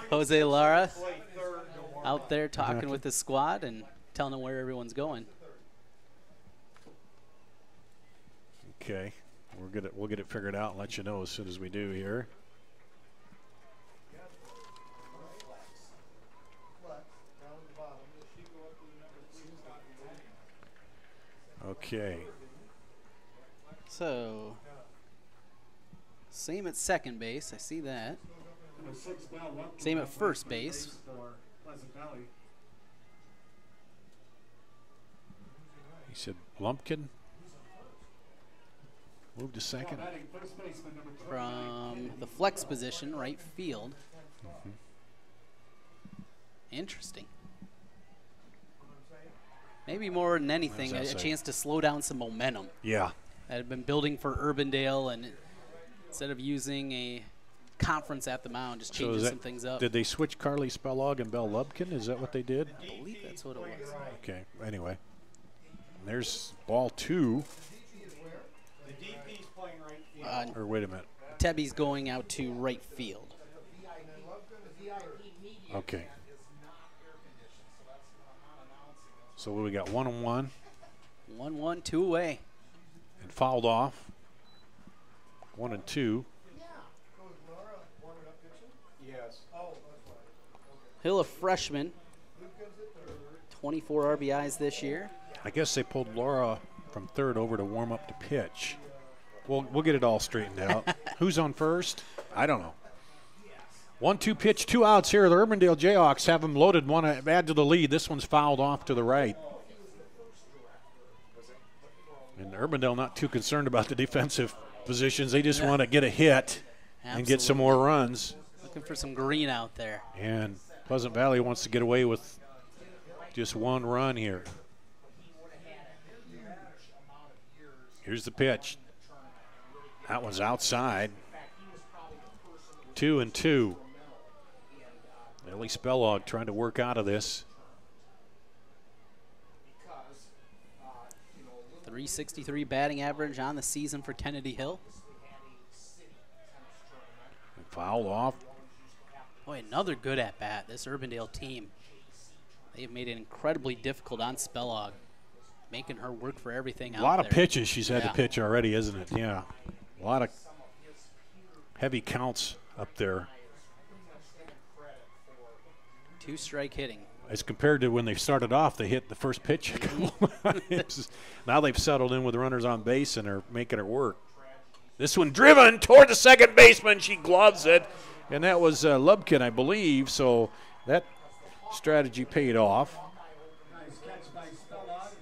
G: Jose Lara out there talking with the squad and telling them where everyone's going.
E: Okay, we'll get it figured out and let you know as soon as we do here. Okay.
G: So, same at second base. I see that. Same at first base.
E: He said Lumpkin moved to second.
G: From the flex position, right field. Interesting. Maybe more than anything, a chance to slow down some momentum.
E: Yeah.
G: That had been building for Urbandale, and instead of using a conference at the mound, just changing some things up.
E: Did they switch Carly Spellog and Belle Lubkin? Is that what they did?
G: I believe that's what it was.
E: Okay, anyway. And there's ball 2.
F: The DP's playing right field.
E: Or wait a minute.
G: Tebby's going out to right field.
E: Okay. So what we got? 1-1.
G: 1-1, 2 away.
E: And fouled off. 1-2.
F: Yes.
G: Hill, a freshman. 24 RBIs this year.
E: I guess they pulled Laura from third over to warm up to pitch. We'll get it all straightened out. Who's on first? I don't know. 1-2 pitch, 2 outs here. The Urbandale Jayhawks have them loaded, want to add to the lead. This one's fouled off to the right. And Urbandale not too concerned about the defensive positions. They just want to get a hit and get some more runs.
G: Looking for some green out there.
E: And Pleasant Valley wants to get away with just 1 run here. Here's the pitch. That one's outside. 2-2. Ellie Spellog trying to work out of this.
G: .363 batting average on the season for Kennedy Hill.
E: And fouled off.
G: Boy, another good at bat. This Urbandale team. They've made it incredibly difficult on Spellog, making her work for everything out there.
E: A lot of pitches she's had to pitch already, isn't it? Yeah. A lot of heavy counts up there.
G: 2-strike hitting.
E: As compared to when they started off, they hit the first pitch. Now they've settled in with runners on base and are making it work. This one driven toward the second baseman. She gloves it, And that was Lubkin, I believe, so that strategy paid off.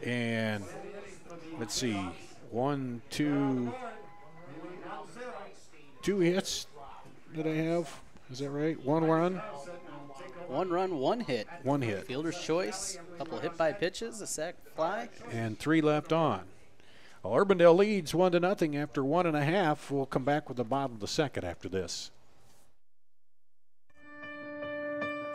E: And let's see, two hits that I have. Is that right? One run?
G: One run, one hit.
E: One hit.
G: Fielder's choice, a couple hit by pitches, a sac fly.
E: And 3 left on. Well, Urbandale leads 1-0 after 1.5. We'll come back with the bottom of the second after this.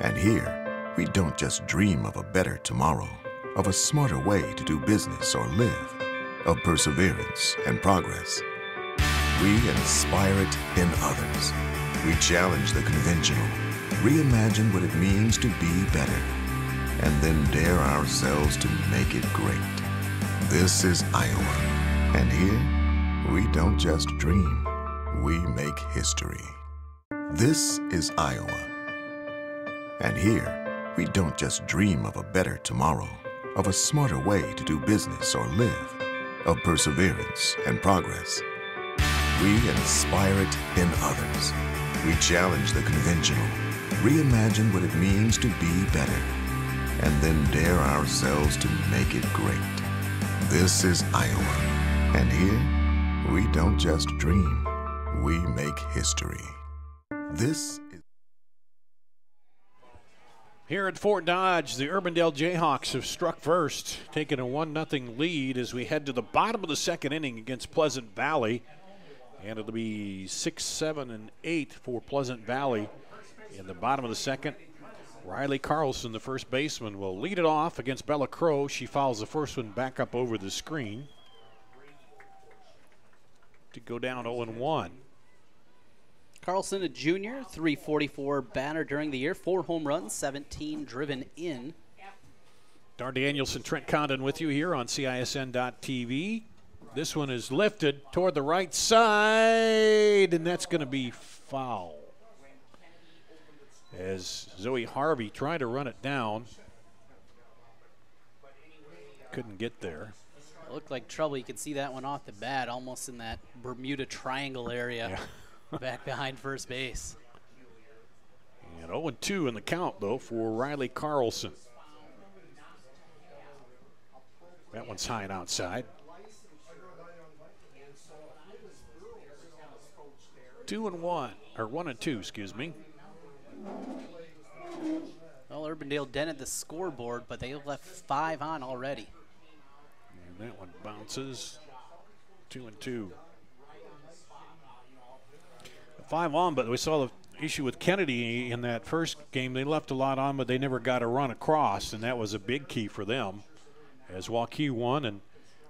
A: And here, we don't just dream of a better tomorrow, of a smarter way to do business or live, of perseverance and progress. We inspire it in others. We challenge the conventional, reimagine what it means to be better, and then dare ourselves to make it great. This is Iowa, and here, we don't just dream, we make history. This is Iowa, and here, we don't just dream of a better tomorrow, of a smarter way to do business or live, of perseverance and progress. We inspire it in others. We challenge the conventional, reimagine what it means to be better, and then dare ourselves to make it great. This is Iowa, and here, we don't just dream, we make history. This is...
E: Here at Fort Dodge, the Urbandale Jayhawks have struck first, taking a 1-0 lead as we head to the bottom of the second inning against Pleasant Valley. And it'll be 6, 7, and 8 for Pleasant Valley in the bottom of the second. Riley Carlson, the first baseman, will lead it off against Bella Crow. She fouls the first one back up over the screen to go down 0-1.
G: Carlson, a junior, 344 batter during the year, 4 home runs, 17 driven in.
E: Dar Danielson, Trent Condon with you here on CISN.TV. This one is lifted toward the right side, and that's going to be foul. As Zoe Harvey tried to run it down, couldn't get there.
G: It looked like trouble. You could see that one off the bat, almost in that Bermuda Triangle area.
E: Yeah.
G: Back behind first base.
E: And 0-2 in the count, though, for Riley Carlson. That one's high and outside. 2-1, or 1-2, excuse me.
G: Well, Urbandale dented the scoreboard, but they left 5 on already.
E: And that one bounces. 2-2. 5 on, but we saw the issue with Kennedy in that first game. They left a lot on, but they never got a run across, and that was a big key for them. As Waukee won, and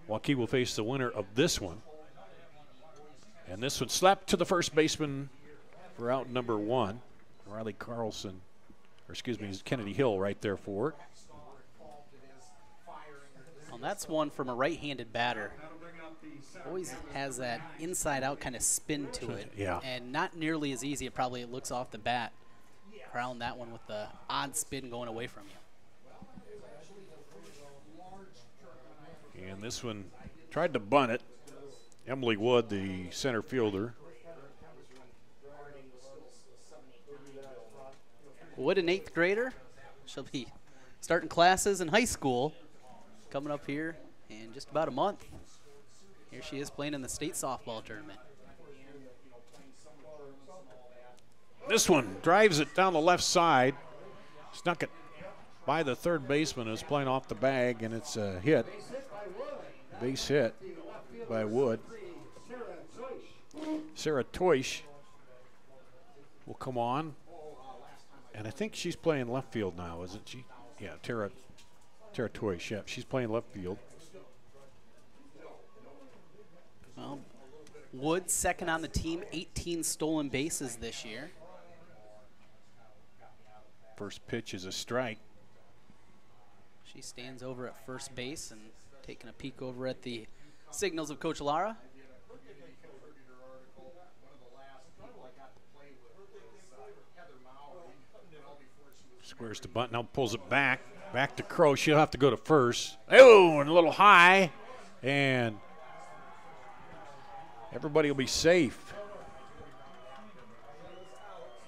E: Waukee will face the winner of this one. And this one slapped to the first baseman for out number 1. Riley Carlson, or excuse me, Kennedy Hill right there for it.
G: Well, that's one from a right-handed batter. Always has that inside-out kind of spin to it.
E: Yeah.
G: And not nearly as easy it probably looks off the bat. Crown that one with the odd spin going away from you.
E: And this one tried to bunt it. Emily Wood, the center fielder.
G: Wood, an 8th grader. She'll be starting classes in high school coming up here in just about a month. Here she is playing in the state softball tournament.
E: This one drives it down the left side. Snuck it by the third baseman who's playing off the bag, and it's a hit. Base hit by Wood. Sarah Toish will come on. And I think she's playing left field now, isn't she? Yeah, Tara Toish, yeah, she's playing left field.
G: Well, Wood second on the team, 18 stolen bases this year.
E: First pitch is a strike.
G: She stands over at first base and taking a peek over at the signals of Coach Lara.
E: Squares to bunt, now pulls it back to Crow. She'll have to go to first. Oh, and a little high, and everybody will be safe.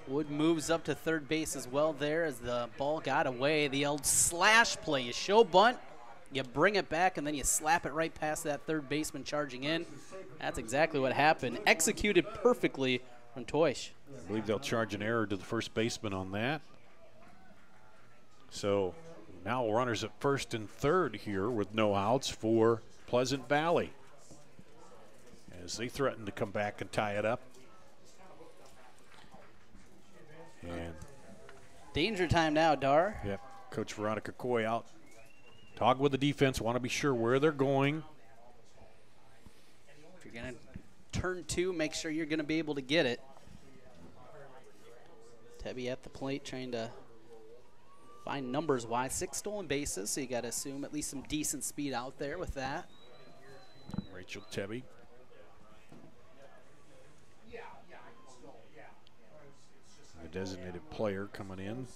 G: Wood moves up to third base as well there as the ball got away. The old slash play. You show bunt, you bring it back, and then you slap it right past that third baseman charging in. That's exactly what happened. Executed perfectly from Toish.
E: I believe they'll charge an error to the first baseman on that. So now runners at first and third here with no outs for Pleasant Valley as they threaten to come back and tie it up. And
G: danger time now, Dar.
E: Yep, Coach Veronica Coy out. Talk with the defense, want to be sure where they're going.
G: If you're going to turn two, make sure you're going to be able to get it. Tebby at the plate trying to find numbers-wise. 6 stolen bases, so you got to assume at least some decent speed out there with that.
E: Rachel Tebby. The designated player coming in.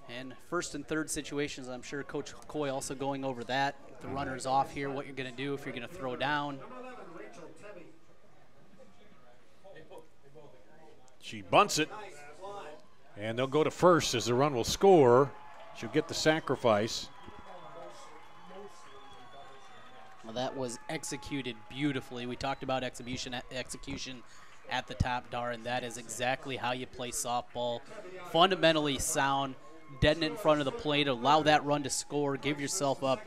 G: And first and third situations, I'm sure Coach Coy also going over that. If the runner's off here, what you're going to do if you're going to throw down.
E: She bunts it. And they'll go to first as the run will score. She'll get the sacrifice.
G: Well, that was executed beautifully. We talked about execution at the top, Dar, and that is exactly how you play softball. Fundamentally sound, deaden it in front of the plate, allow that run to score, give yourself up.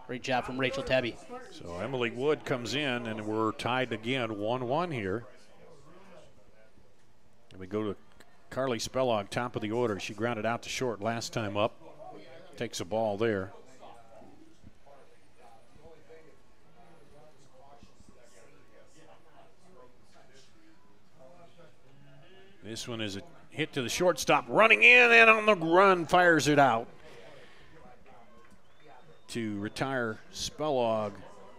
G: Great job from Rachel Tebby.
E: So Emily Wood comes in, and we're tied again, 1-1 here. And we go to Carly Spellog, top of the order. She grounded out to short last time up. Takes a ball there. This one is a hit to the shortstop, running in and on the run, fires it out to retire Spellog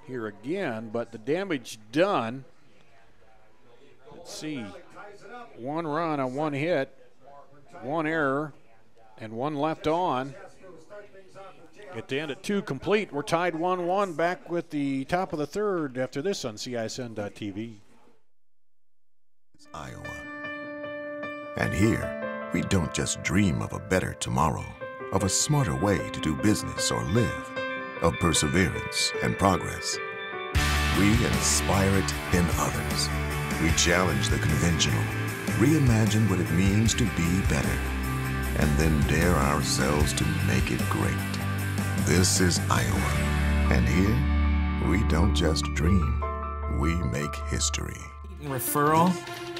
E: here again, but the damage done. Let's see, 1 run on 1 hit, 1 error, and 1 left on. At the end at 2 complete, we're tied 1-1, back with the top of the third after this on CISN.TV.
A: Iowa. And here, we don't just dream of a better tomorrow, of a smarter way to do business or live, of perseverance and progress. We inspire it in others. We challenge the conventional, reimagine what it means to be better, and then dare ourselves to make it great. This is Iowa, and here, we don't just dream, we make history.
H: Referral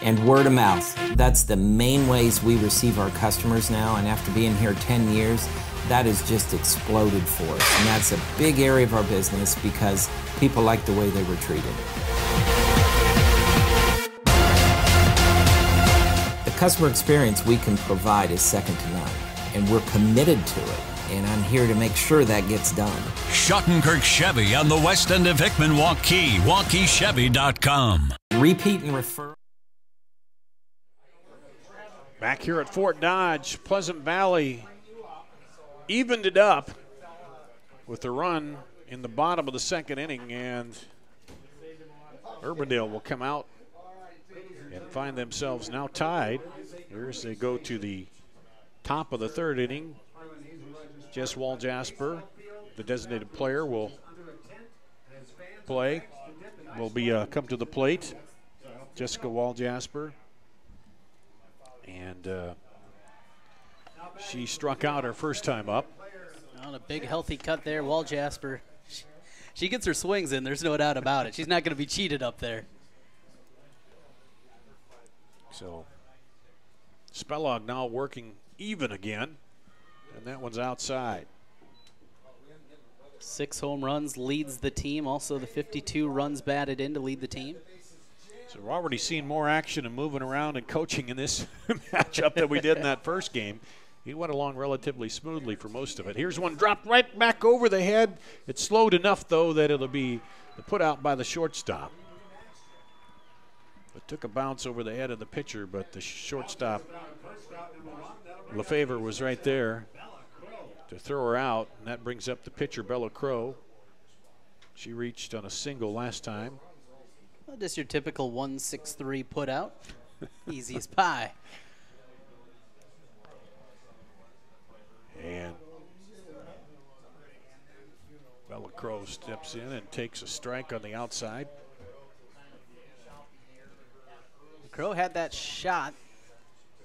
H: and word of mouth. That's the main ways we receive our customers now, and after being here 10 years, that has just exploded for us. And that's a big area of our business because people like the way they were treated. The customer experience we can provide is second to none, and we're committed to it. And I'm here to make sure that gets done.
I: Schottenkirk Chevy on the west end of Hickman, Waukee, WaukeeChevy.com.
H: Repeat and refer.
E: Back here at Fort Dodge, Pleasant Valley evened it up with a run in the bottom of the second inning, and Urbandale will come out and find themselves now tied. Here's they go to the top of the third inning. Jess Wall-Jasper, the designated player, will play. Will be come to the plate. Jessica Wall-Jasper. And she struck out her first time up.
G: On a big healthy cut there, Wall-Jasper. She gets her swings in, there's no doubt about it. She's not going to be cheated up there.
E: So Spellog now working even again. And that one's outside.
G: 6 home runs, leads the team. Also the 52 runs batted in to lead the team.
E: So we're already seeing more action and moving around and coaching in this matchup than we did in that first game. He went along relatively smoothly for most of it. Here's one dropped right back over the head. It's slowed enough, though, that it'll be put out by the shortstop. It took a bounce over the head of the pitcher, but the shortstop, Lefevre, was right there to throw her out, and that brings up the pitcher, Bella Crow. She reached on a single last time.
G: Well, just your typical 1-6-3 put out. Easy as pie.
E: And Bella Crow steps in and takes a strike on the outside.
G: Crow had that shot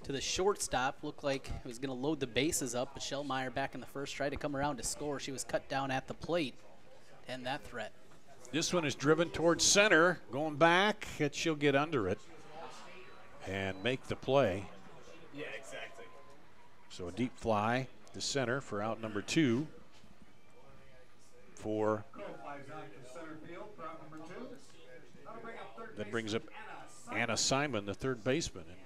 G: to the shortstop. Looked like it was going to load the bases up, but Shellmeyer back in the first tried to come around to score. She was cut down at the plate and that threat.
E: This one is driven towards center, going back, and she'll get under it and make the play.
J: Yeah, exactly.
E: So a deep fly to center for out number 2 for that brings up Anna Simon, the third baseman. And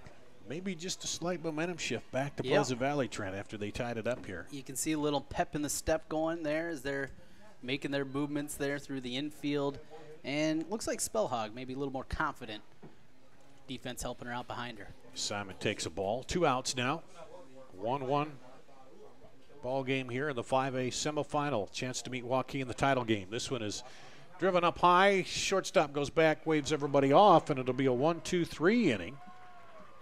E: maybe just a slight momentum shift back to Pleasant Valley, Trent, after they tied it up here.
G: You can see a little pep in the step going there as they're making their movements there through the infield. And looks like Spellhog maybe a little more confident. Defense helping her out behind her.
E: Simon takes a ball. 2 outs now. 1-1 ball game here in the 5A semifinal. Chance to meet Waukee in the title game. This one is driven up high. Shortstop goes back, waves everybody off, and it'll be a 1-2-3 inning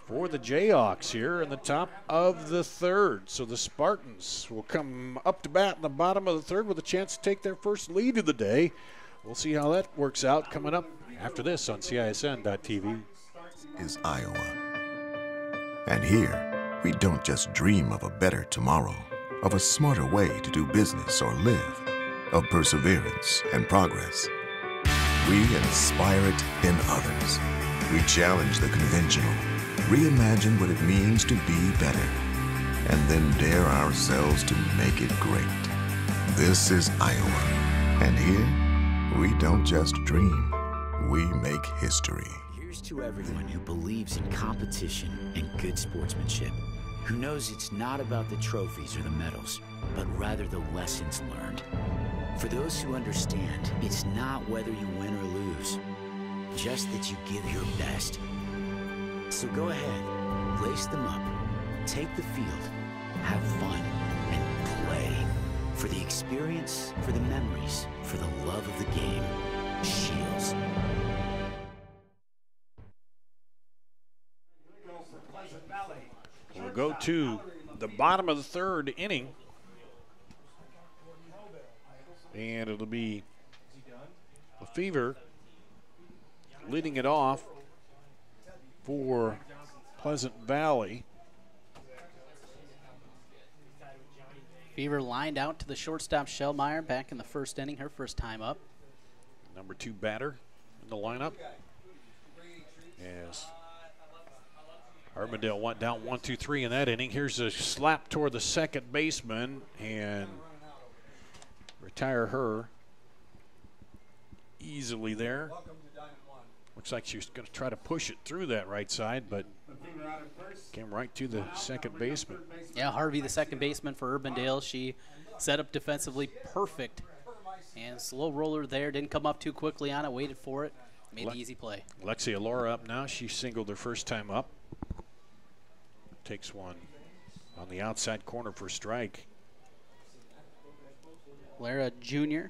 E: for the Jayhawks here in the top of the third. So the Spartans will come up to bat in the bottom of the third with a chance to take their first lead of the day. We'll see how that works out coming up after this on CISN.TV.
A: Is Iowa. And here, we don't just dream of a better tomorrow, of a smarter way to do business or live, of perseverance and progress. We inspire it in others. We challenge the conventional, reimagine what it means to be better, and then dare ourselves to make it great. This is Iowa, and here, we don't just dream, we make history.
B: Here's to everyone who believes in competition and good sportsmanship, who knows it's not about the trophies or the medals, but rather the lessons learned. For those who understand, it's not whether you win or lose, just that you give your best. So go ahead, lace them up, take the field, have fun, and play. For the experience, for the memories, for the love of the game. Shields.
E: We'll go to the bottom of the third inning. And it'll be a Fever leading it off for Pleasant Valley.
G: Fever lined out to the shortstop Shellmeyer back in the first inning, her first time up.
E: Number 2 batter in the lineup. Yes. Urbandale went down 1-2-3 in that inning. Here's a slap toward the second baseman and retire her easily there. Looks like she was going to try to push it through that right side, but came right to the second baseman.
G: Yeah, Harvey, the second baseman for Urbandale. She set up defensively perfect. And slow roller there, didn't come up too quickly on it, waited for it, made the easy play.
E: Alexia Laura up now. She singled her first time up. Takes one on the outside corner for strike.
G: Lara Jr.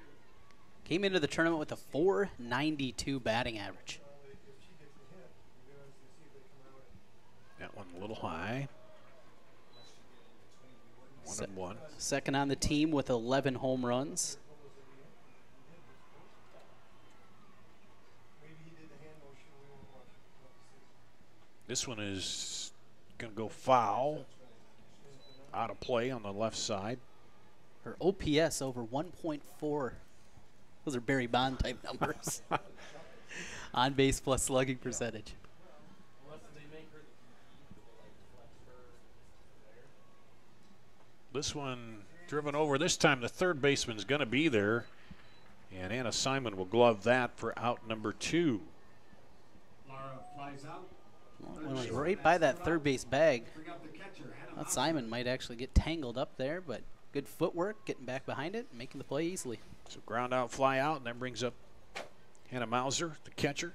G: came into the tournament with a .492 batting average.
E: That one a little high. 1-1.
G: Second on the team with 11 home runs.
E: This one is going to go foul. Out of play on the left side.
G: Her OPS over 1.4. Those are Barry Bond type numbers. On base plus slugging percentage.
E: This one driven over. This time the third baseman's going to be there. And Anna Simon will glove that for out number 2.
F: Laura flies out.
G: Well, it was right by that third base bag. Thought Simon might actually get tangled up there, but good footwork, getting back behind it, making the play easily.
E: So ground out, fly out, and that brings up Hannah Mauser, the catcher.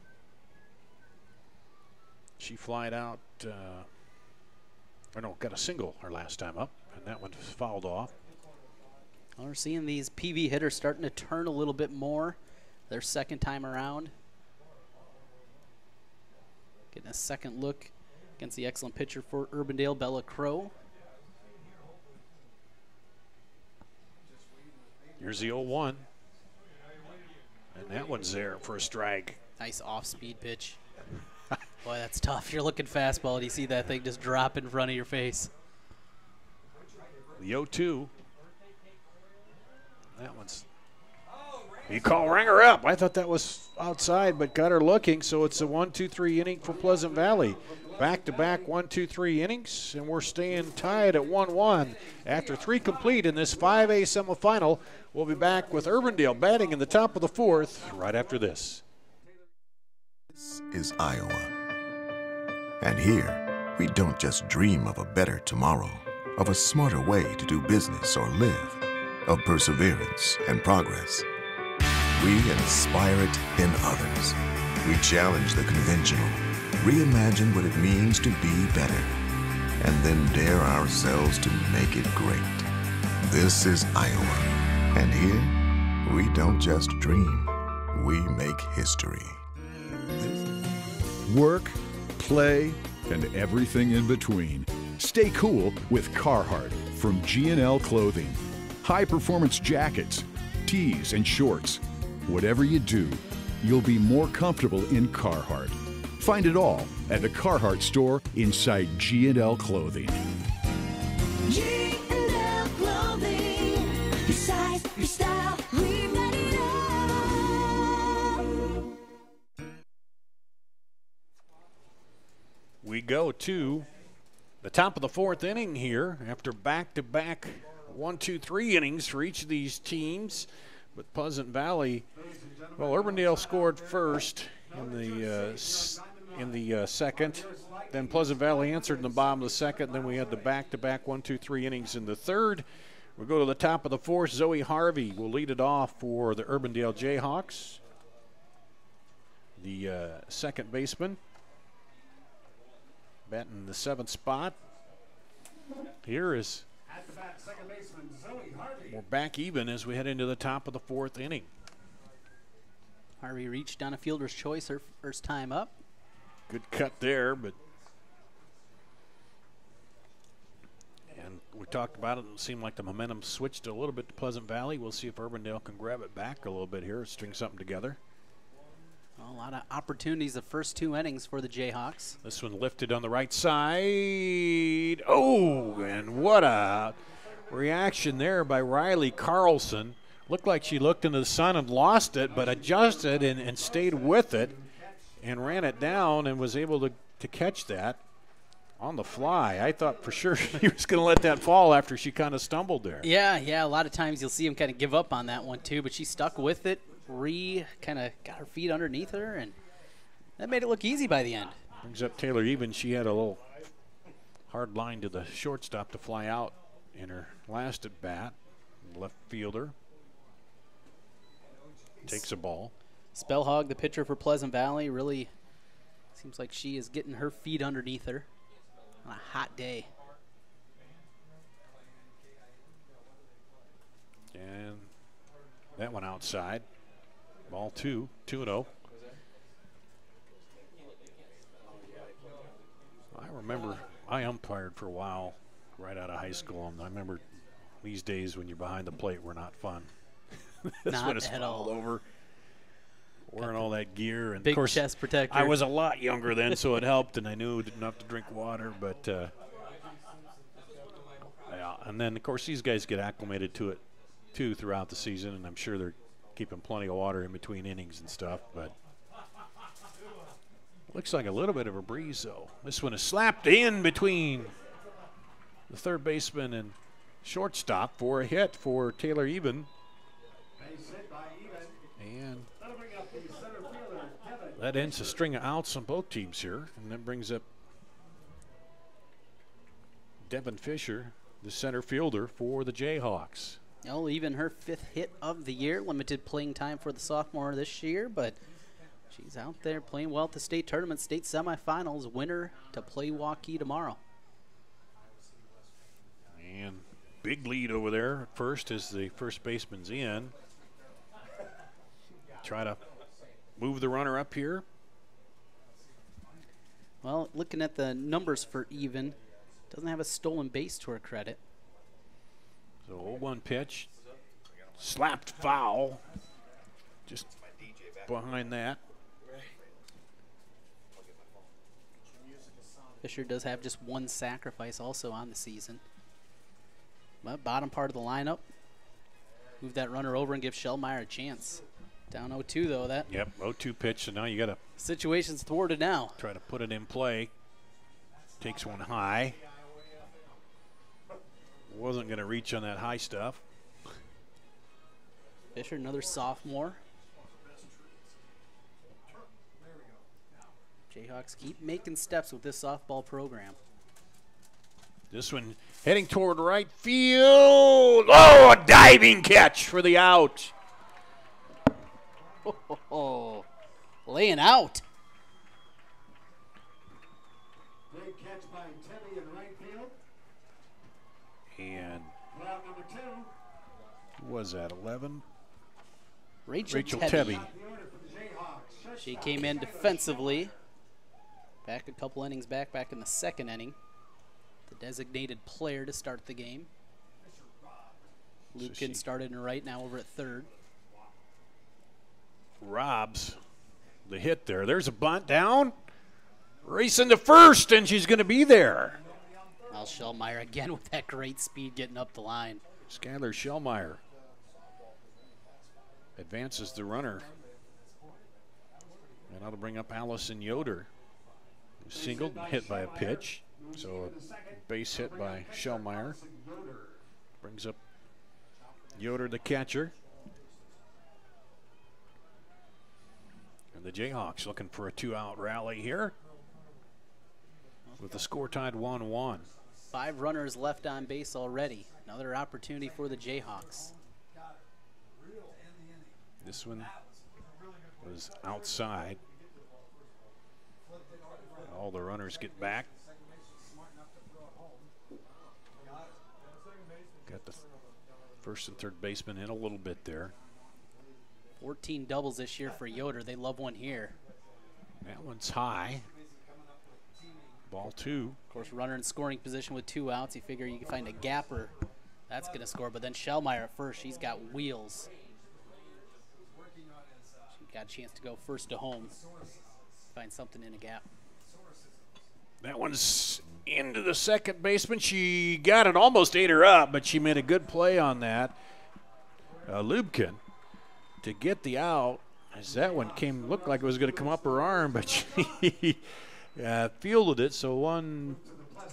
E: She flied out, got a single her last time up, and that one fouled off.
G: Well, we're seeing these PV hitters starting to turn a little bit more their second time around. Getting a second look against the excellent pitcher for Urbandale, Bella Crow.
E: Here's the 0-1. And that one's there for a strike.
G: Nice off-speed pitch. Boy, that's tough. You're looking fastball and you see that thing just drop in front of your face.
E: The 0-2. That one's. You call Ringer up. I thought that was outside, but got her looking. So it's a 1-2-3 inning for Pleasant Valley. Back-to-back 1-2-3 innings, and we're staying tied at 1-1 after 3 complete in this 5A semifinal. We'll be back with Urbandale batting in the top of the 4th right after this.
A: This is Iowa. And here, we don't just dream of a better tomorrow, of a smarter way to do business or live, of perseverance and progress. We inspire it in others. We challenge the conventional, reimagine what it means to be better, and then dare ourselves to make it great. This is Iowa. And here, we don't just dream, we make history.
C: Work, play, and everything in between. Stay cool with Carhartt from G&L Clothing. High-performance jackets, tees, and shorts. Whatever you do, you'll be more comfortable in Carhartt. Find it all at the Carhartt store inside G&L Clothing.
D: G&L Clothing. Your size, your style, we've got it all.
E: We go to the top of the 4th inning here after back-to-back 1-2-3 innings for each of these teams. But Pleasant Valley, well, Urbandale scored first in the second. Then Pleasant Valley answered in the bottom of the second. Then we had the back-to-back 1-2-3 innings in the third. We go to the top of the 4th. Zoe Harvey will lead it off for the Urbandale Jayhawks. The second baseman, batting the 7th spot. Here is. We're back even as we head into the top of the 4th inning.
G: Harvey reached on a fielder's choice her first time up.
E: Good cut there, but. And we talked about it. It seemed like the momentum switched a little bit to Pleasant Valley. We'll see if Urbandale can grab it back a little bit here, string something together.
G: Well, a lot of opportunities the first 2 innings for the Jayhawks.
E: This one lifted on the right side. Oh, and what a reaction there by Riley Carlson. Looked like she looked into the sun and lost it, but adjusted and stayed with it and ran it down and was able to catch that on the fly. I thought for sure she was going to let that fall after she kind of stumbled there.
G: Yeah, a lot of times you'll see him kind of give up on that one too, but she stuck with it, kind of got her feet underneath her, and that made it look easy by the end.
E: Brings up Taylor Even. She had a little hard line to the shortstop to fly out in her last at bat. Left fielder takes a ball.
G: Spellhog, the pitcher for Pleasant Valley, really seems like she is getting her feet underneath her on a hot day.
E: And that one outside. Ball 2-0. I remember I umpired for a while right out of high school, and I remember these days when you're behind the plate were not fun. That's
G: not
E: when it's
G: at
E: all
G: all.
E: over. Wearing all that gear, and
G: big
E: of course,
G: chest protector.
E: I was a lot younger then, so it helped, and I knew enough to drink water. But yeah, and then of course these guys get acclimated to it too throughout the season, and I'm sure they're keeping plenty of water in between innings and stuff. But looks like a little bit of a breeze, though. This one is slapped in between the third baseman and shortstop for a hit for Taylor Even. And that ends a string of outs on both teams here, and that brings up Devin Fisher, the center fielder for the Jayhawks.
G: Oh, Even her 5th hit of the year, limited playing time for the sophomore this year, but she's out there playing well at the state tournament, state semifinals, winner to play Waukee tomorrow.
E: And big lead over there at first as the first baseman's in. Try to move the runner up here.
G: Well, looking at the numbers for Even, doesn't have a stolen base to her credit.
E: So 0-1 pitch. Slapped foul. Just behind that.
G: Fisher does have just one sacrifice also on the season. But bottom part of the lineup. Move that runner over and give Shellmeyer a chance. Down 0-2 though. That.
E: Yep, 0-2 pitch, so now you got to.
G: Situation's thwarted now.
E: Try to put it in play. Takes one high. Wasn't going to reach on that high stuff.
G: Fisher, another sophomore. Jayhawks keep making steps with this softball program.
E: This one heading toward right field. Oh, a diving catch for the out.
G: Oh, laying out.
F: Great catch by Tebby in right field.
E: And
F: Route number 2.
E: who was that, 11?
G: Rachel
E: Tebby.
F: The order for the Jayhawks.
G: She came in defensively. Back a couple innings back in the second inning. The designated player to start the game. Lukin started in right, now over at third.
E: Robs the hit there. There's a bunt down. Racing to first, and she's going to be there.
G: Al Shellmeyer again with that great speed getting up the line.
E: Skylar Shellmeyer advances the runner. And that'll bring up Allison Yoder, who's singled and hit by a pitch. So a base hit by Shellmeyer. Brings up Yoder, the catcher. And the Jayhawks looking for a 2-out rally here with the score tied 1-1.
G: 5 runners left on base already. Another opportunity for the Jayhawks.
E: This one was outside. All the runners get back. Got the first and third baseman in a little bit there.
G: 14 doubles this year for Yoder. They love one here.
E: That one's high. Ball 2.
G: Of course, runner in scoring position with 2 outs. You figure you can find a gapper. That's going to score. But then Shellmeyer at first. She's got wheels. She got a chance to go first to home. Find something in a gap.
E: That one's into the second baseman. She got it, almost ate her up, but she made a good play on that. Lubkin to get the out, as that one looked like it was going to come up her arm, but she fielded it. So 1,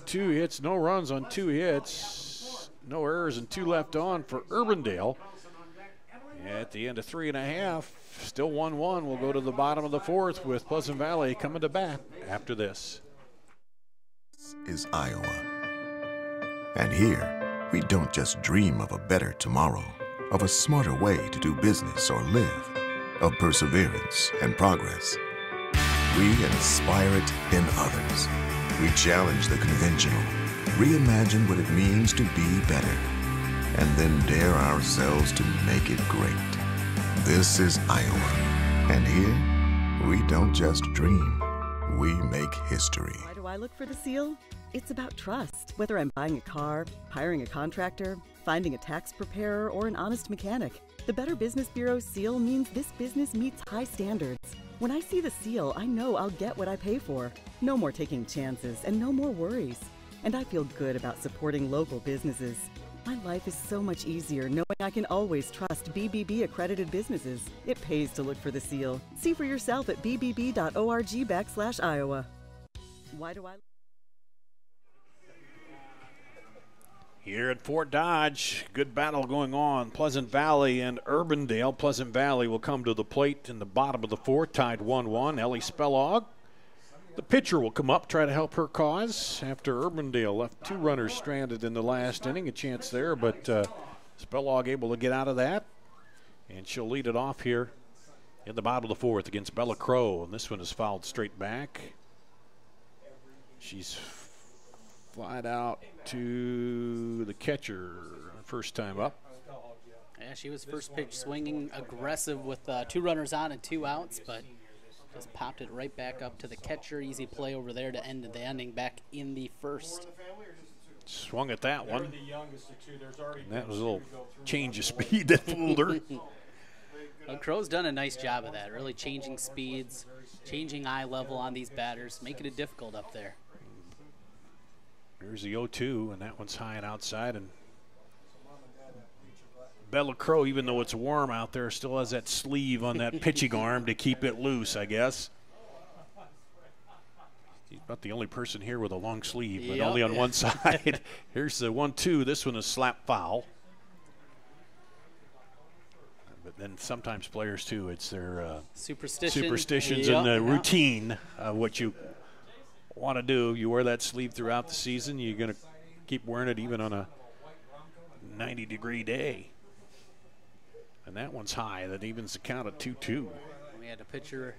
E: 2 hits, no runs on 2 hits, no errors, and 2 left on for Urbandale. At the end of 3.5, still 1-1. We'll go to the bottom of the 4th with Pleasant Valley coming to bat after this.
A: Is Iowa. And here, we don't just dream of a better tomorrow, of a smarter way to do business or live, of perseverance and progress. We inspire it in others. We challenge the conventional, reimagine what it means to be better, and then dare ourselves to make it great. This is Iowa, and here, we don't just dream, we make history.
J: Why do I look for the seal? It's about trust. Whether I'm buying a car, hiring a contractor, finding a tax preparer, or an honest mechanic, the Better Business Bureau seal means this business meets high standards. When I see the seal, I know I'll get what I pay for. No more taking chances and no more worries. And I feel good about supporting local businesses. My life is so much easier knowing I can always trust BBB accredited businesses. It pays to look for the seal. See for yourself at bbb.org/Iowa. Why do I?
E: Here at Fort Dodge, good battle going on. Pleasant Valley and Urbandale. Pleasant Valley will come to the plate in the bottom of the 4th, tied 1-1. Ellie Spellog, the pitcher, will come up, try to help her cause after Urbandale left 2 runners stranded in the last inning. A chance there, but Spellog able to get out of that, and she'll lead it off here in the bottom of the 4th against Bella Crow, and this one is fouled straight back. She's flied out to the catcher first time up.
G: Yeah, she was first pitch swinging aggressive with 2 runners on and 2 outs, but just popped it right back up to the catcher. Easy play over there to end the inning back in the 1st.
E: Swung at that one. And that was a little change of speed that fooled her.
G: Well, Crow's done a nice job of that, really changing speeds, changing eye level on these batters, making it difficult up there.
E: Here's the 0-2, and that one's high and outside. And Bella Crow, even though it's warm out there, still has that sleeve on that pitching arm to keep it loose, I guess. He's about the only person here with a long sleeve, but only on one side. Here's the 1-2. This one is slap foul. But then sometimes players, too, it's their superstitions and the routine of what you want to do. You wear that sleeve throughout the season. You're going to keep wearing it even on a 90-degree day. And that one's high. That evens the count at 2-2.
G: We had a pitcher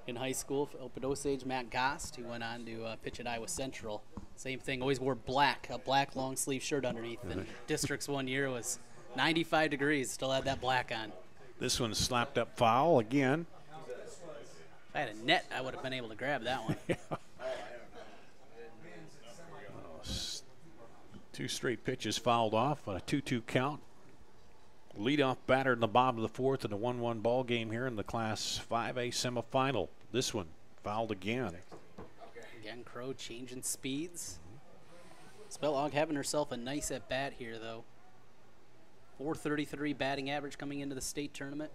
G: in high school, Open Osage, Matt Gost, who went on to pitch at Iowa Central. Same thing, always wore a black long sleeve shirt underneath. And districts one year was 95 degrees, still had that black on.
E: This one's slapped up foul again.
G: If I had a net, I would have been able to grab that one.
E: Two straight pitches fouled off on a 2-2 count. Leadoff batter in the bottom of the fourth in a 1-1 ball game here in the Class 5A semifinal. This one fouled again.
G: Again, Crow changing speeds. Spellog having herself a nice at bat here, though. .433 batting average coming into the state tournament.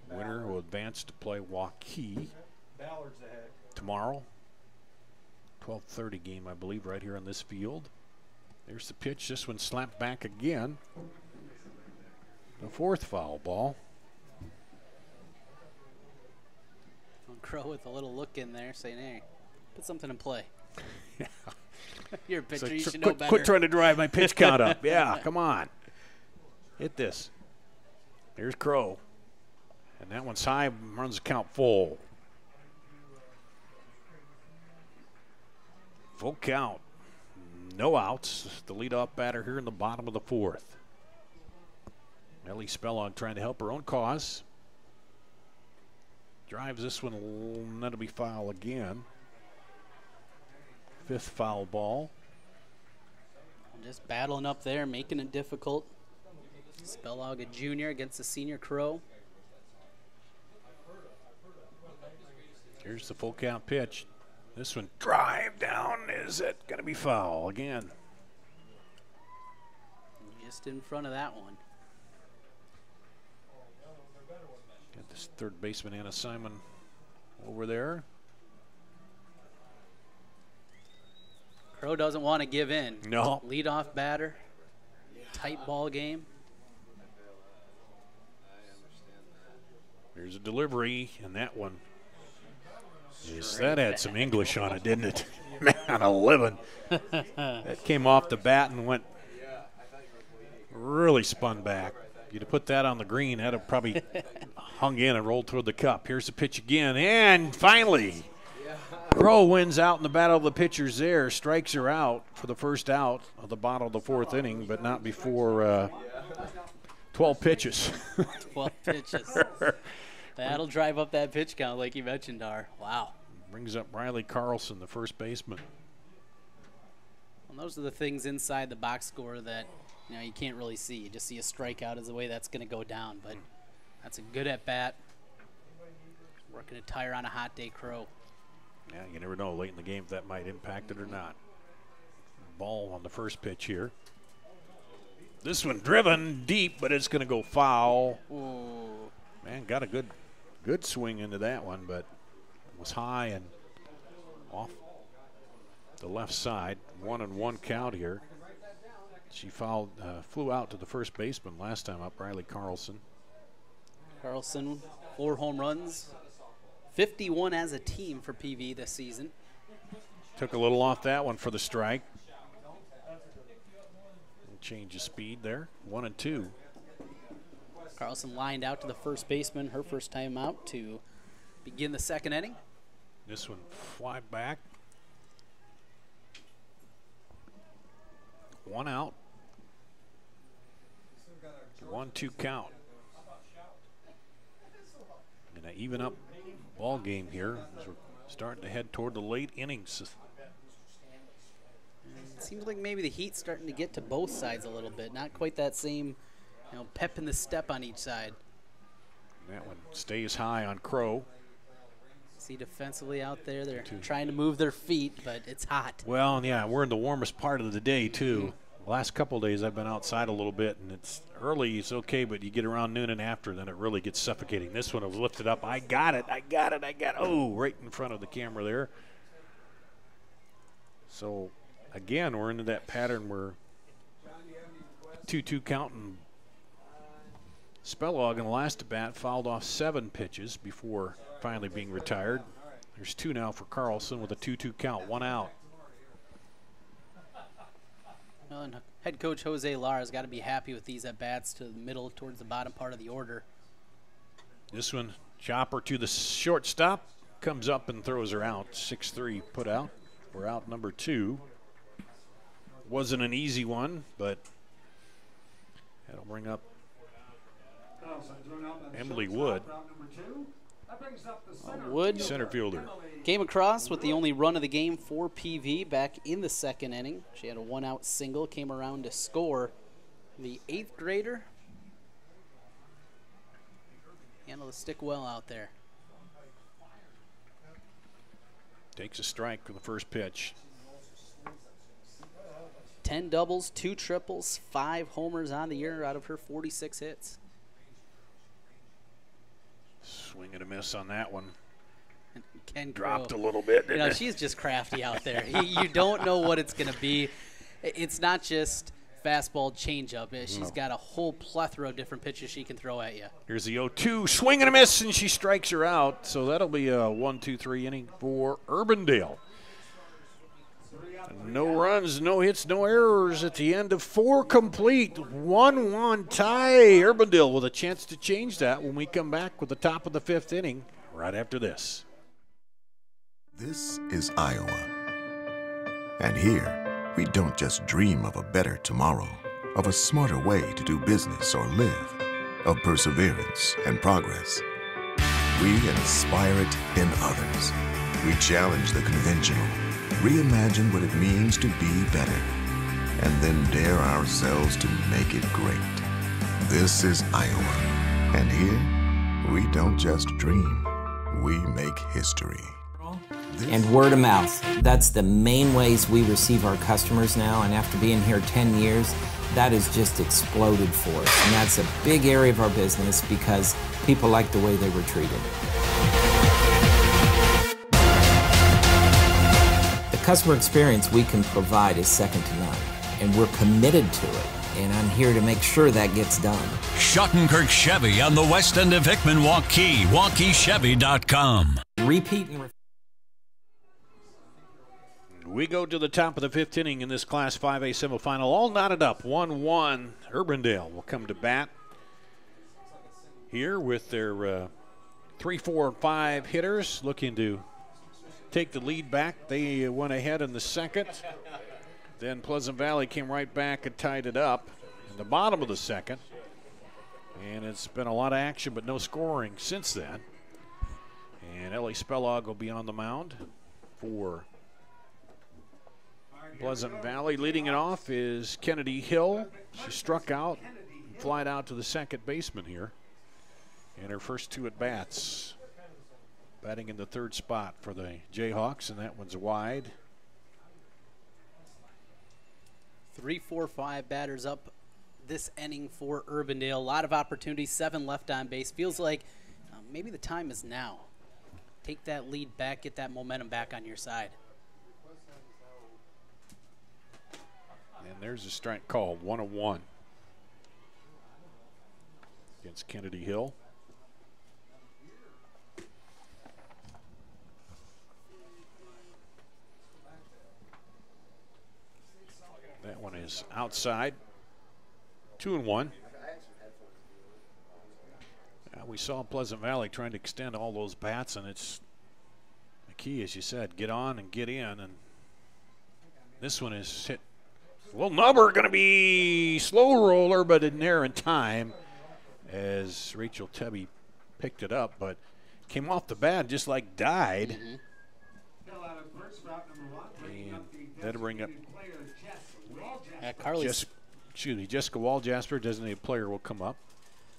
E: And winner will advance to play Waukee tomorrow. 12:30 game, I believe, right here on this field. There's the pitch. This one slapped back again. The fourth foul ball.
G: Crow with a little look in there saying, hey, put something in play.
E: Yeah.
G: You're a pitcher, you should know
E: quit,
G: better.
E: Quit trying to drive my pitch count up. Yeah, come on. Hit this. There's Crow. And that one's high, runs the count full. Full count. No outs. The leadoff batter here in the bottom of the fourth. Ellie Spellog trying to help her own cause. Drives this one, and that'll be foul again. Fifth foul ball.
G: Just battling up there, making it difficult. Spellog, a junior against the senior Crow.
E: Here's the full count pitch. This one, drive down. Is it going to be foul again?
G: Just in front of that one.
E: Got this third baseman, Anna Simon, over there.
G: Crow doesn't want to give in.
E: No.
G: Leadoff batter. Tight ball game.
E: Here's a delivery, and that one. That had some English on it, didn't it? Man, 11. That came off the bat and went really spun back. You'd have put that on the green, that'd have probably hung in and rolled toward the cup. Here's the pitch again, and finally, Crow wins out in the battle of the pitchers there, strikes her out for the first out of the bottom of the fourth inning, but not before 12 pitches.
G: 12 pitches. That'll drive up that pitch count like you mentioned, Dar. Wow.
E: Brings up Riley Carlson, the first baseman.
G: Well, those are the things inside the box score that you can't really see. You just see a strikeout as the way that's going to go down, but that's a good at bat. Working a tire on a hot day, Crow.
E: Yeah, you never know late in the game if that might impact it or not. Ball on the first pitch here. This one driven deep, but it's going to go foul.
G: Ooh.
E: Man, got a good swing into that one, but it was high and off the left side. 1-1 count here. She flew out to the first baseman last time up, Riley Carlson.
G: Carlson, 4 home runs, 51 as a team for PV this season.
E: Took a little off that one for the strike. Change of speed there. 1-2.
G: Carlson lined out to the first baseman, her first time out to begin the second inning.
E: This one fly back. 1 out. 1-2 count. And an even up ball game here as we're starting to head toward the late innings.
G: It seems like maybe the heat's starting to get to both sides a little bit. Not quite that same, pep in the step on each side.
E: That one stays high on Crow.
G: See defensively out there, they're trying to move their feet, but it's hot.
E: Well, yeah, we're in the warmest part of the day, too. The last couple of days I've been outside a little bit, and it's early, it's okay, but you get around noon and after, then it really gets suffocating. This one was lifted up. I got it. Oh, right in front of the camera there. So, again, we're into that pattern where 2-2 count, and Spellog in the last at bat fouled off 7 pitches before finally being retired. There's 2 now for Carlson with a 2-2 count, 1 out.
G: Well, and head coach Jose Lara's got to be happy with these at bats to the middle towards the bottom part of the order.
E: This one, chopper to the shortstop, comes up and throws her out. 6-3 put out. We're out number 2. Wasn't an easy one, but that'll bring up Emily Wood.
G: Wood,
E: center fielder,
G: came across with the only run of the game for PV back in the 2nd inning. She had a 1-out single, came around to score. The 8th grader handled the stick well out there.
E: Takes a strike for the first pitch.
G: 10 doubles, 2 triples, 5 homers on the year out of her 46 hits.
E: Swing and a miss on that one.
G: Ken
E: dropped
G: Crow,
E: a little bit.
G: she's just crafty out there. You don't know what it's going to be. It's not just fastball changeup. She's got a whole plethora of different pitches she can throw at you.
E: Here's the 0-2, swing and a miss, and she strikes her out. So that'll be a 1-2-3 inning for Urbandale. No runs, no hits, no errors at the end of 4 complete. 1-1 tie. Urbandale with a chance to change that when we come back with the top of the 5th inning right after this.
A: This is Iowa. And here, we don't just dream of a better tomorrow, of a smarter way to do business or live, of perseverance and progress. We inspire it in others. We challenge the conventional, reimagine what it means to be better, and then dare ourselves to make it great. This is Iowa, and here, we don't just dream, we make history.
H: And word of mouth. That's the main ways we receive our customers now, and after being here 10 years, that has just exploded for us. And that's a big area of our business because people like the way they were treated. The customer experience we can provide is second to none, and we're committed to it, and I'm here to make sure that gets done.
I: Schottenkirk Chevy on the west end of Hickman, Waukee, WaukeeChevy.com.
H: Repeat and
E: We go to the top of the 5th inning in this Class 5A semifinal, all knotted up, 1-1. Urbandale will come to bat here with their 3, 4, 5 hitters looking to take the lead back. They went ahead in the 2nd. Then Pleasant Valley came right back and tied it up in the bottom of the 2nd. And it's been a lot of action, but no scoring since then. And Ellie Spellog will be on the mound for Pleasant Valley. Leading it off is Kennedy Hill. She struck out and flied out to the 2nd baseman here. And her first 2 at-bats. Batting in the 3rd spot for the Jayhawks, and that one's wide.
G: 3, 4, 5 batters up this inning for Urbandale. A lot of opportunities, 7 left on base. Feels like maybe the time is now. Take that lead back, get that momentum back on your side.
E: And there's a strike called, 1-1 against Kennedy Hill. That one is outside, 2-1. We saw Pleasant Valley trying to extend all those bats, and it's the key, as you said, get on and get in. And this one is hit. Well, number going to be slow roller, but in there in time as Rachel Tebby picked it up, but came off the bat, just like died. That'll bring up
G: Carly
E: Jessica Waljasper, designated player, will come up.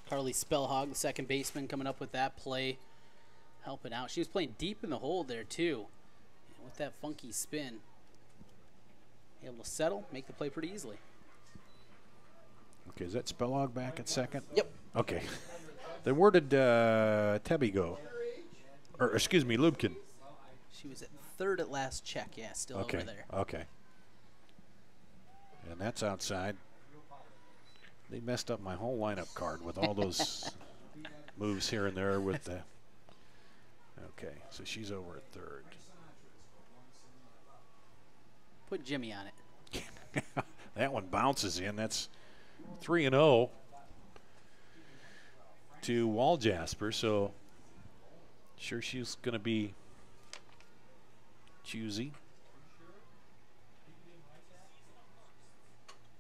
G: Carly Spellhog, the second baseman, coming up with that play, helping out. She was playing deep in the hole there, too, and with that funky spin. Able to settle, make the play pretty easily.
E: Okay, is that Spellhog back at second?
G: Yep.
E: Okay. Then where did Tebby go? Or, excuse me, Lubkin.
G: She was at third at last check, yeah, still over there.
E: Okay. And that's outside. They messed up my whole lineup card with all those moves here and there with the. Okay, so she's over at third.
G: Put Jimmy on it.
E: That one bounces in. That's 3-0 to Waljasper. So sure she's going to be choosy.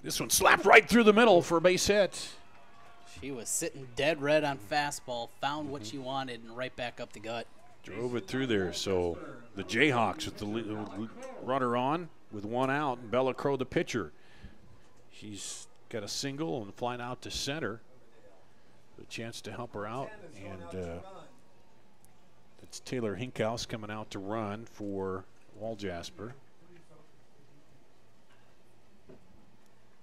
E: This one slapped right through the middle for a base hit.
G: She was sitting dead red on fastball, found what she wanted, and right back up the gut.
E: Drove it through there. So the Jayhawks with the runner on with one out, and Bella Crow, the pitcher. She's got a single and flying out to center. A chance to help her out. And it's Taylor Hinkhouse coming out to run for Waljasper.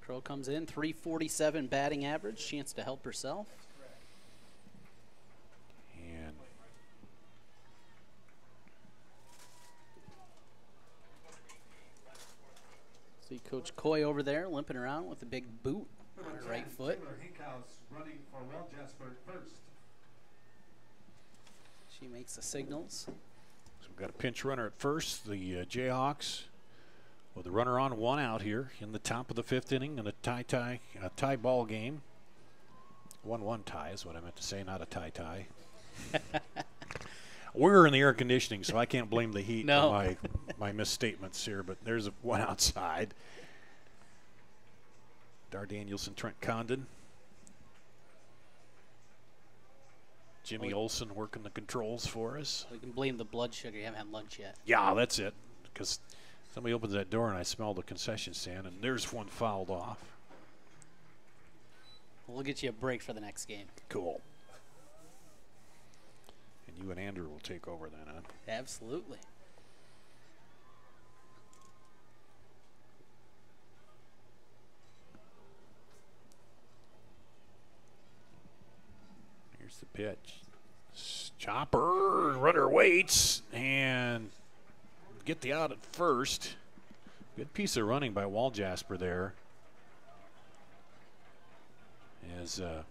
G: Crow comes in, 347 batting average, chance to help herself.
E: And
G: see Coach Coy over there limping around with a big boot on her right foot.
F: Running for Waljasper first.
G: She makes the signals.
E: So we've got a pinch runner at first. The Jayhawks with a runner on, one out here in the top of the fifth inning in a tie ball game. 1-1 tie is what I meant to say, not a tie. We're in the air conditioning, so I can't blame the heat for my misstatements here, but there's one outside. Dar Danielson, Trent Condon. Jimmy Olsen working the controls for us.
G: We can blame the blood sugar. You haven't had lunch yet.
E: Yeah, that's it. Because somebody opens that door and I smell the concession stand, and there's one fouled off.
G: We'll get you a break for the next game.
E: Cool. And you and Andrew will take over then, huh?
G: Absolutely.
E: Here's the pitch. Chopper, runner waits, and get the out at first. Good piece of running by Waljasper there. As it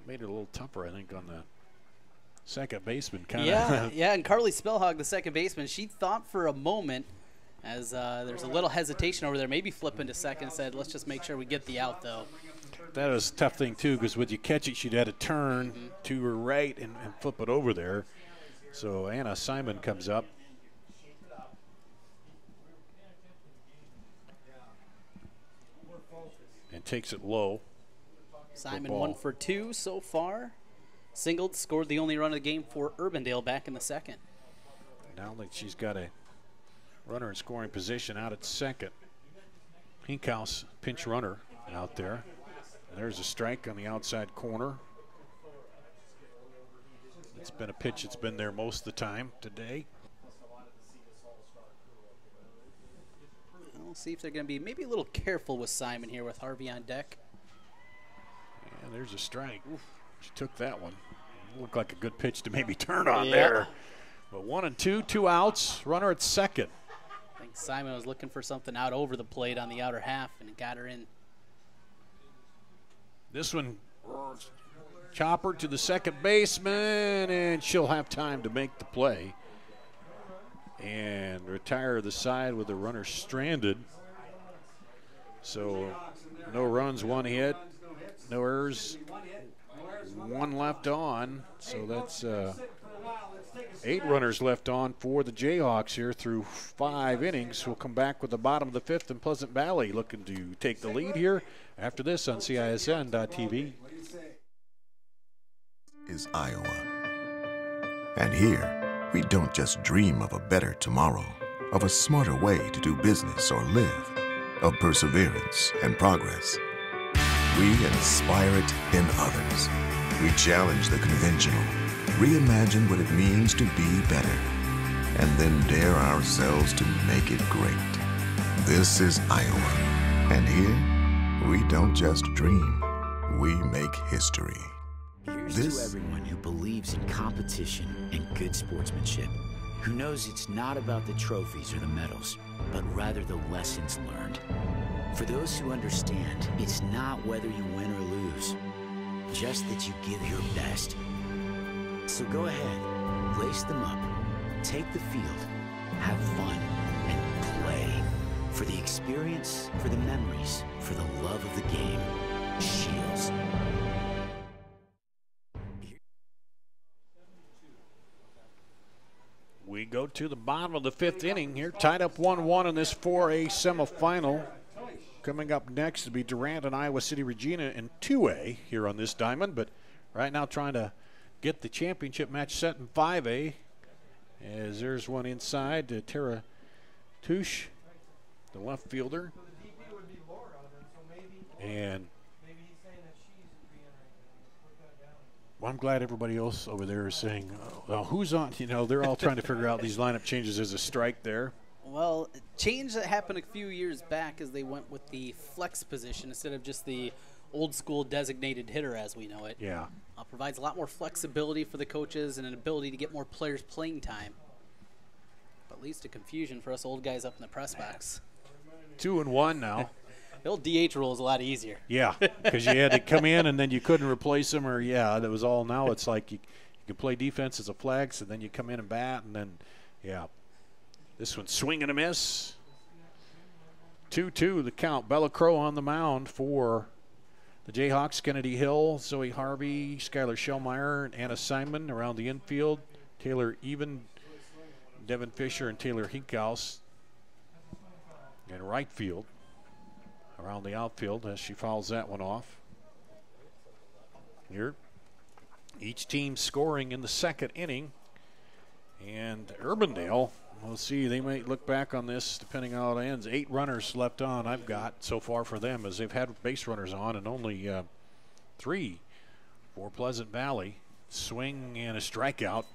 E: made it a little tougher, I think, on the second baseman.
G: Yeah, and Carly Spellhog, the second baseman, she thought for a moment, as there's a little hesitation over there, maybe flipping to second, said, let's just make sure we get the out, though.
E: That was a tough thing, too, because when you catch it, she'd had to turn to her right and flip it over there. So Anna Simon comes up. And takes it low.
G: Simon 1 for 2 so far. Singled, scored the only run of the game for Urbandale back in the second.
E: Now that she's got a runner in scoring position out at second. Hinkhouse, pinch runner out there. There's a strike on the outside corner. It's been a pitch that's been there most of the time today.
G: We'll see if they're going to be maybe a little careful with Simon here with Harvey on deck.
E: And there's a strike. Oof, she took that one. Looked like a good pitch to maybe turn on there. But 1-2, 2 outs. Runner at second.
G: I think Simon was looking for something out over the plate on the outer half, and it got her in.
E: This one, chopper to the second baseman, and she'll have time to make the play and retire the side with the runner stranded. So no runs, one hit, no errors, one left on. So that's 8 runners left on for the Jayhawks here through 5 innings. We'll come back with the bottom of the 5th and Pleasant Valley looking to take the lead here after this on CISN.TV.
A: Is Iowa. And here, we don't just dream of a better tomorrow, of a smarter way to do business or live, of perseverance and progress. We inspire it in others. We challenge the conventional, reimagine what it means to be better, and then dare ourselves to make it great. This is Iowa, and here we don't just dream, we make history.
B: Here's to everyone who believes in competition and good sportsmanship, who knows it's not about the trophies or the medals, but rather the lessons learned. For those who understand, it's not whether you win or lose, just that you give your best. So go ahead, lace them up, take the field, have fun, and play. For the experience, for the memories, for the love of the game. Shields.
E: We go to the bottom of the 5th inning here, tied up 1-1 in this 4A semifinal. Coming up next will be Durant and Iowa City Regina in 2A here on this diamond, but right now trying to get the championship match set in 5A. As there's one inside to Tara Touche, the left fielder. And well, I'm glad everybody else over there is saying, well, who's on? You know, they're all trying to figure out these lineup changes. There's a strike there.
G: Well, a change that happened a few years back is they went with the flex position instead of just the old school designated hitter as we know it.
E: Yeah.
G: Provides a lot more flexibility for the coaches and an ability to get more players playing time. But leads to confusion for us old guys up in the press box.
E: 2-1 now.
G: The old DH rule is a lot easier.
E: Yeah, because you had to come in and then you couldn't replace them, or that was all. Now it's like you can play defense as a flex, and then you come in and bat, and then this one's swing and a miss. 2-2 the count. Bella Crow on the mound for the Jayhawks. Kennedy Hill, Zoe Harvey, Skylar Schellmeyer, and Anna Simon around the infield. Taylor Even, Devin Fisher, and Taylor Hinkhouse in right field. Around the outfield as she fouls that one off. Here, each team scoring in the 2nd inning. And Urbandale, we'll see, they might look back on this depending on how it ends. 8 runners left on I've got so far for them, as they've had base runners on, and only 3 for Pleasant Valley. Swing and a strikeout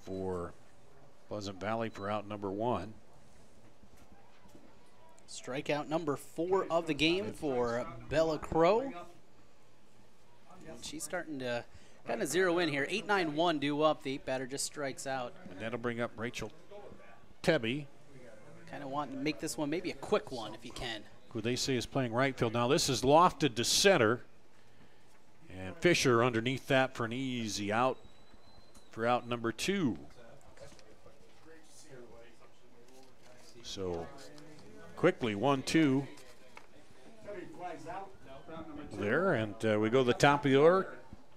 E: for Pleasant Valley for out number 1.
G: Strikeout number 4 of the game for Bella Crow. And she's starting to kind of zero in here. 8-9-1 due up. The 8-batter just strikes out.
E: And that'll bring up Rachel Tebby.
G: Kind of want to make this one maybe a quick one if you can.
E: Who they say is playing right field. Now this is lofted to center. And Fisher underneath that for an easy out for out number 2. So quickly 1-2 there, and we go to the top of the order.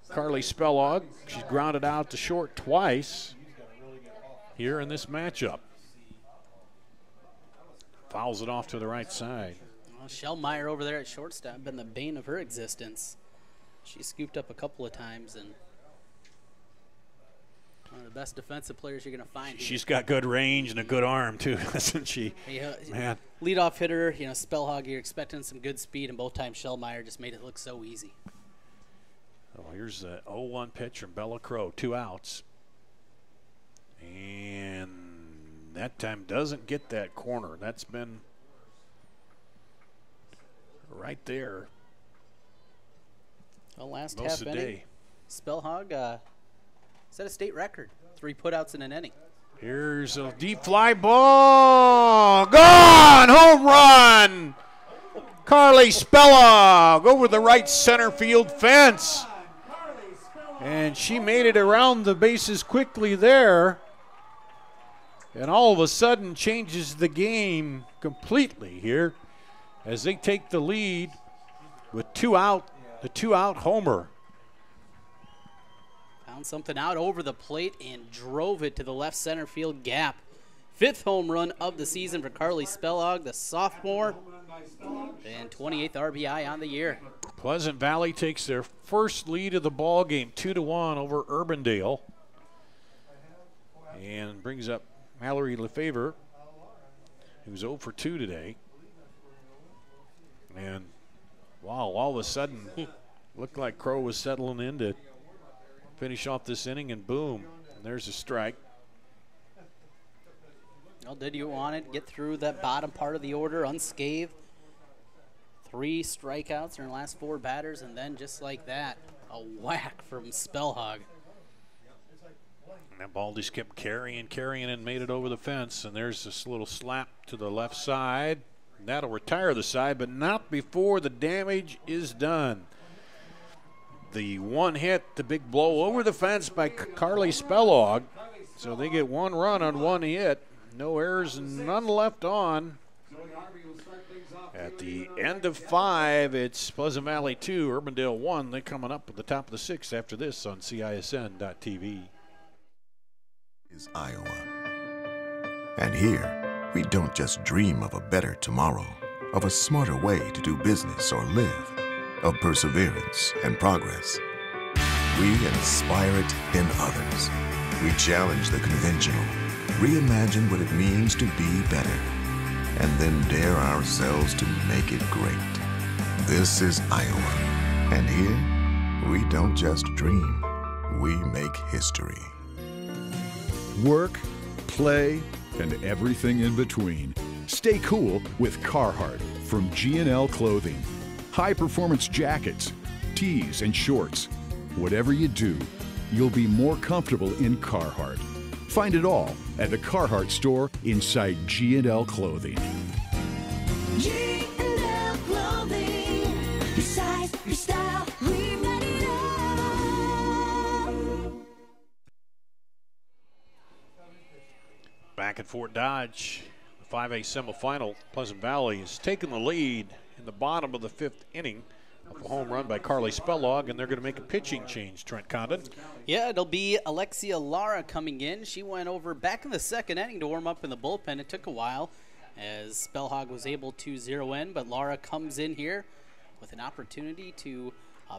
E: Carly Spellog, she's grounded out to short twice here in this matchup. Fouls it off to the right side.
G: Well, Schellmeyer over there at shortstop, been the bane of her existence. She scooped up a couple of times, and one of the best defensive players you're going to find.
E: She's got good range and a good arm too, hasn't she? Man.
G: Leadoff hitter, Spellhog, you're expecting some good speed, and both times Schellmeyer just made it look so easy.
E: Oh, here's the 0-1 pitch from Bella Crow, 2 outs. And that time doesn't get that corner. That's been right there.
G: Well, last
E: most
G: half
E: of the
G: inning,
E: day.
G: Spellhog set a state record, 3 putouts in an inning.
E: Here's a deep fly ball. Gone! Home run! Carly Spellog over the right center field fence. And she made it around the bases quickly there. And all of a sudden changes the game completely here as they take the lead with 2 out, the 2-out homer.
G: Found something out over the plate and drove it to the left center field gap. 5th home run of the season for Carly Spellog, the sophomore, and 28th RBI on the year.
E: Pleasant Valley takes their first lead of the ball game, 2-1 over Urbandale, and brings up Mallory Lefevre He was 0 for 2 today. And, wow, all of a sudden, looked like Crow was settling in to finish off this inning, and boom, and there's a strike.
G: Well, did you want it? Get through that bottom part of the order unscathed. 3 strikeouts in her last 4 batters, and then just like that, a whack from Spellhog.
E: And that ball just kept carrying, and made it over the fence. And there's this little slap to the left side. That'll retire the side, but not before the damage is done. The one hit, the big blow over the fence by Carly Spellhog. So they get 1 run on 1 hit. No errors and none left on. At the end of 5, it's Pleasant Valley 2, Urbandale 1. They're coming up at the top of the 6th after this on CISN.TV.
A: Is Iowa. And here, we don't just dream of a better tomorrow, of a smarter way to do business or live, of perseverance and progress. We inspire it in others. We challenge the conventional, reimagine what it means to be better, and then dare ourselves to make it great. This is Iowa, and here, we don't just dream, we make history.
C: Work, play, and everything in between. Stay cool with Carhartt from G&L Clothing. High-performance jackets, tees, and shorts. Whatever you do, you'll be more comfortable in Carhartt. Find it all at the Carhartt store inside G&L Clothing.
D: G&L Clothing. Your size, your style, we got it all.
E: Back at Fort Dodge, the 5A semifinal. Pleasant Valley has taken the lead in the bottom of the 5th inning. A home run by Carly Spellhog, and they're going to make a pitching change, Trent Condon.
G: Yeah, it'll be Alexia Lara coming in. She went over back in the 2nd inning to warm up in the bullpen. It took a while as Spellhog was able to zero in, but Lara comes in here with an opportunity to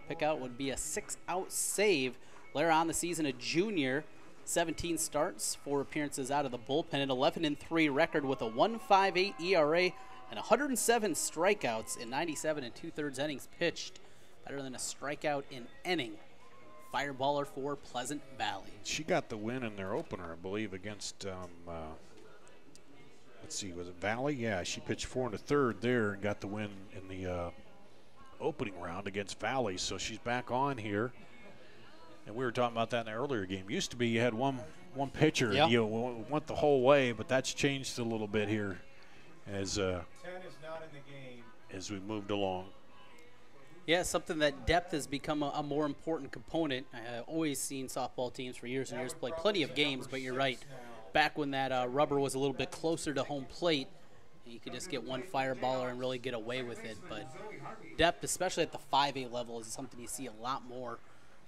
G: pick out what would be a 6-out save. Lara on the season, a junior, 17 starts, 4 appearances out of the bullpen, an 11-3 record with a 1.58 ERA and 107 strikeouts in 97 2/3 innings pitched. Better than a strikeout in inning. Fireballer for Pleasant Valley.
E: She got the win in their opener, I believe, against, let's see, was it Valley? Yeah, she pitched 4 1/3 there and got the win in the opening round against Valley. So she's back on here. And we were talking about that in the earlier game. Used to be you had one pitcher and you went the whole way, but that's changed a little bit here as
F: 10 is not in the game.
E: As we moved along.
G: Yeah, something that depth has become a more important component. I've always seen softball teams for years and years play plenty of games, but you're right. Back when that rubber was a little bit closer to home plate, you could just get one fireballer and really get away with it. But depth, especially at the 5A level, is something you see a lot more.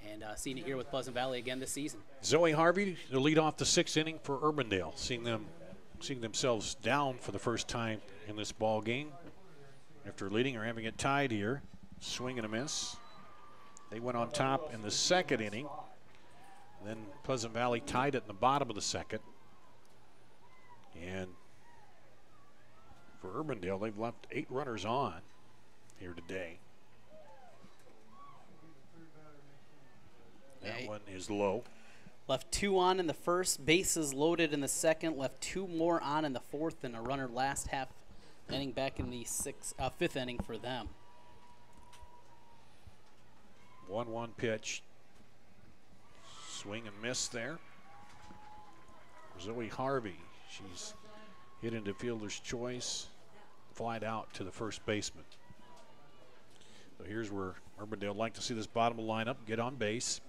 G: And seeing it here with Pleasant Valley again this season.
E: Zoe Harvey, the lead off the 6th inning for Urbandale, seeing themselves down for the first time in this ball game. After leading or having it tied here, swing and a miss. They went on top in the 2nd inning. Then Pleasant Valley tied it in the bottom of the 2nd. And for Urbandale, they've left 8 runners on here today. That one is low.
G: Left 2 on in the 1st, bases loaded in the 2nd, left 2 more on in the 4th, and a runner last half inning back in the 5th inning for them.
E: 1-1 pitch. Swing and miss there. Zoe Harvey, she's hit into fielder's choice, flied out to the first baseman. So here's where Urbandale would like to see this bottom of the lineup get on base.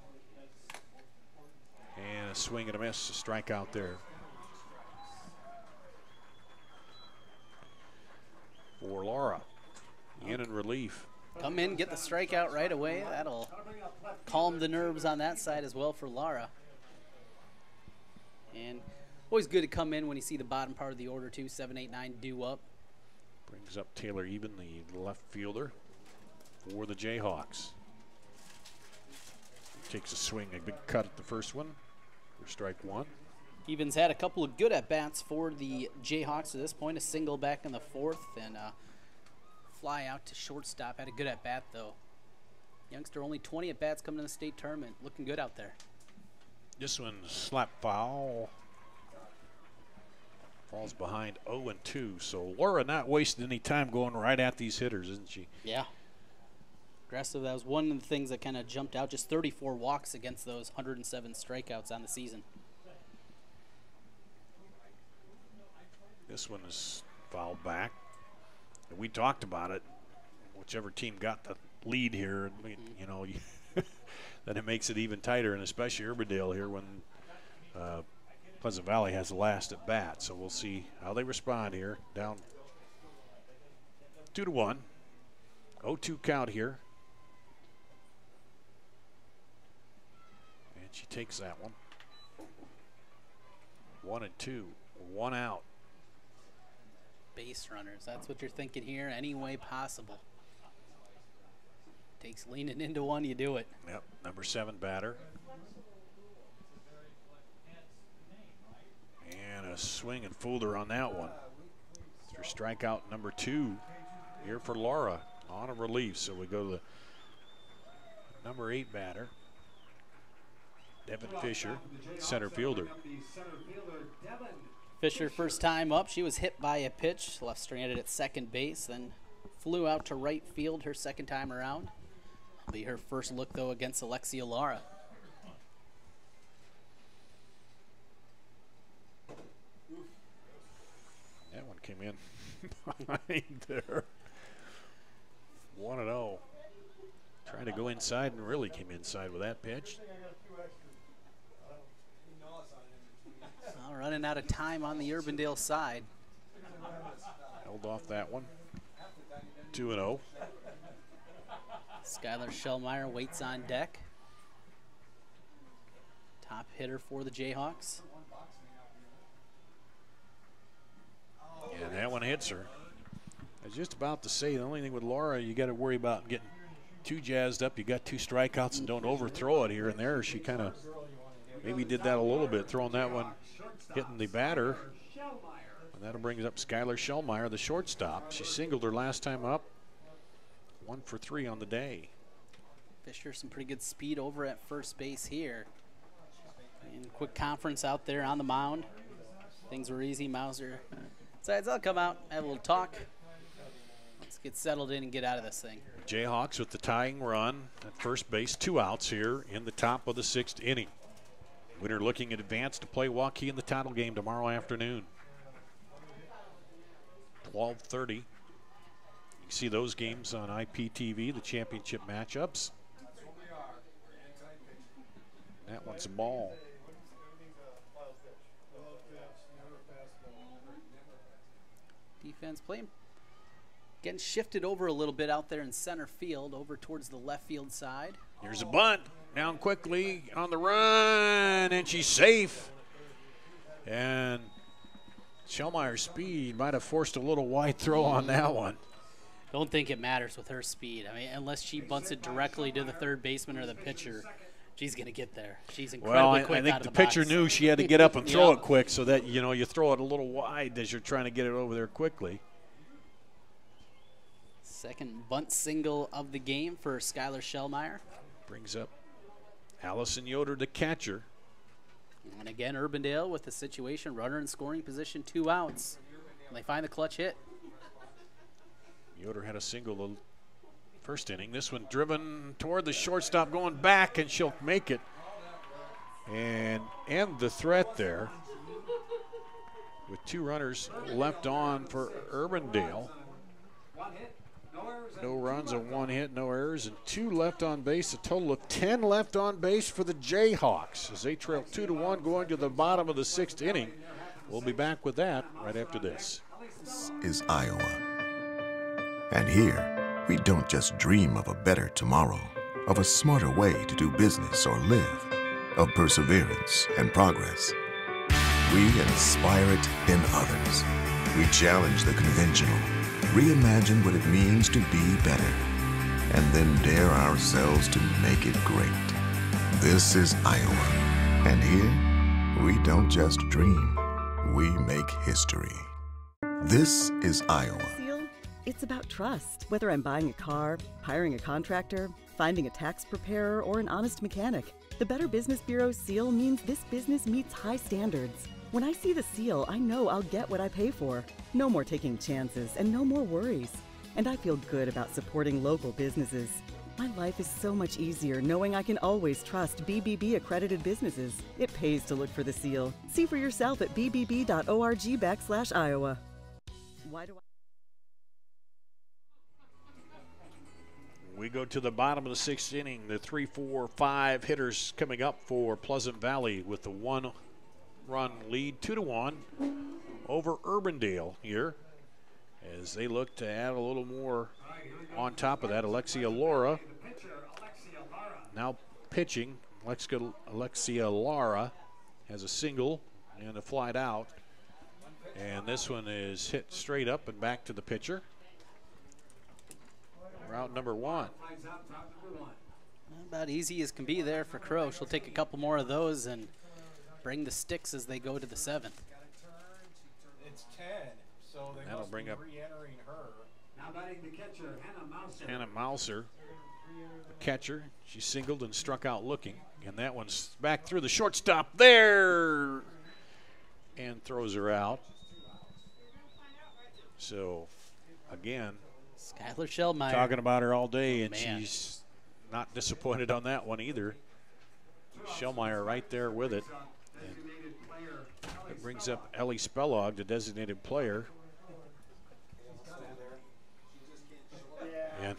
E: And a swing and a miss, a strikeout there. For Laura, in relief.
G: Come in, get the strikeout right away. That'll calm the nerves on that side as well for Lara. And always good to come in when you see the bottom part of the order too, 7, 8, 9 due up.
E: Brings up Taylor Eben, the left fielder for the Jayhawks. Takes a swing, a big cut at the first one for strike 1.
G: Evans had a couple of good at-bats for the Jayhawks at this point. A single back in the 4th and a fly out to shortstop. Had a good at-bat, though. Youngster only 20 at-bats coming to the state tournament. Looking good out there.
E: This one slap foul. Falls behind 0-2. So Laura not wasting any time going right at these hitters, isn't she?
G: Yeah. Aggressive. That was one of the things that kind of jumped out. Just 34 walks against those 107 strikeouts on the season.
E: This one is fouled back. And we talked about it. Whichever team got the lead here, you know, then it makes it even tighter, and especially Urbandale here when Pleasant Valley has the last at bat. So we'll see how they respond here. Down 2-1. 0-2 count here. And she takes that one. 1-2. 1 out.
G: Base runners. That's what you're thinking here. Any way possible. Takes leaning into one, you do it.
E: Yep. Number 7 batter. And a swing and fooled her on that one. It's her strikeout number 2 here for Laura on a relief. So we go to the number 8 batter, Devin Fisher, center fielder.
G: Fisher, first time up, she was hit by a pitch, left stranded at second base, then flew out to right field her second time around. Be her first look, though, against Alexia Lara.
E: That one came in behind there. 1-0. Trying to go inside and really came inside with that pitch.
G: Well, running out of time on the Urbandale side.
E: Held off that one. 2-0.
G: Skylar Shellmeyer waits on deck. Top hitter for the Jayhawks.
E: And that one hits her. I was just about to say, the only thing with Laura, you got to worry about getting too jazzed up. You got 2 strikeouts and don't overthrow it here and there. She kind of maybe did that a little bit, throwing that one, hitting the batter. And that'll bring up Skylar Shellmeyer, the shortstop. She singled her last time up. 1 for 3 on the day.
G: Fisher, some pretty good speed over at first base here. And quick conference out there on the mound. Things were easy. Mauser decides I'll come out, have a little talk. Let's get settled in and get out of this thing.
E: Jayhawks with the tying run at first base. 2 outs here in the top of the 6th inning. Winner looking at advance to play Waukee in the title game tomorrow afternoon. 12:30. You see those games on IPTV, the championship matchups. That one's a ball.
G: Defense playing, getting shifted over a little bit out there in center field, over towards the left field side.
E: Here's a bunt, down quickly on the run, and she's safe. And Shellmeyer's speed might have forced a little wide throw on that one.
G: Don't think it matters with her speed. I mean, unless she bunts it directly to the third baseman or the pitcher, she's going to get there. She's incredibly quick.
E: I think the pitcher knew she had to get up and throw it quick, so that you throw it a little wide as you're trying to get it over there quickly.
G: Second bunt single of the game for Skylar Shellmeyer.
E: Brings up Allison Yoder, the catcher.
G: And again, Urbandale with the situation, runner in scoring position, 2 outs. And they find the clutch hit.
E: Yoder had a single the first inning. This one driven toward the shortstop, going back, and she'll make it and end the threat there with 2 runners left on for Urbandale. No runs, a 1 hit, no errors, and 2 left on base. A total of 10 left on base for the Jayhawks as they trail 2-1 going to the bottom of the 6th inning. We'll be back with that right after this.
A: This is Iowa. And here, we don't just dream of a better tomorrow, of a smarter way to do business or live, of perseverance and progress. We inspire it in others. We challenge the conventional, reimagine what it means to be better, and then dare ourselves to make it great. This is Iowa. And here, we don't just dream, we make history. This is Iowa.
J: Seal, it's about trust. Whether I'm buying a car, hiring a contractor, finding a tax preparer, or an honest mechanic, the Better Business Bureau seal means this business meets high standards. When I see the seal, I know I'll get what I pay for. No more taking chances and no more worries. And I feel good about supporting local businesses. My life is so much easier knowing I can always trust BBB accredited businesses. It pays to look for the seal. See for yourself at bbb.org/Iowa. Why do
E: We go to the bottom of the 6th inning. The 3, 4, 5 hitters coming up for Pleasant Valley with the 1-run lead, 2-1 over Urbandale here, as they look to add a little more on top of that. Alexia Laura now pitching. Alexia Lara has a single and a flied out. And this one is hit straight up and back to the pitcher. Route number 1.
G: About easy as can be there for Crow. She'll take a couple more of those and bring the sticks as they go to the 7th.
F: It's 10, so they
E: That'll
F: must
E: bring
F: be
E: up
F: re-entering her. Now batting the catcher, Hannah Mouser.
E: Hannah Mouser, the catcher. She singled and struck out looking. And that one's back through the shortstop there and throws her out. So, again,
G: Skylar Shellmeyer.
E: talking about her all day, and
G: Man.
E: she's not disappointed on that one either. Shellmeyer right there with it. And it brings up Ellie Spellog, the designated player. And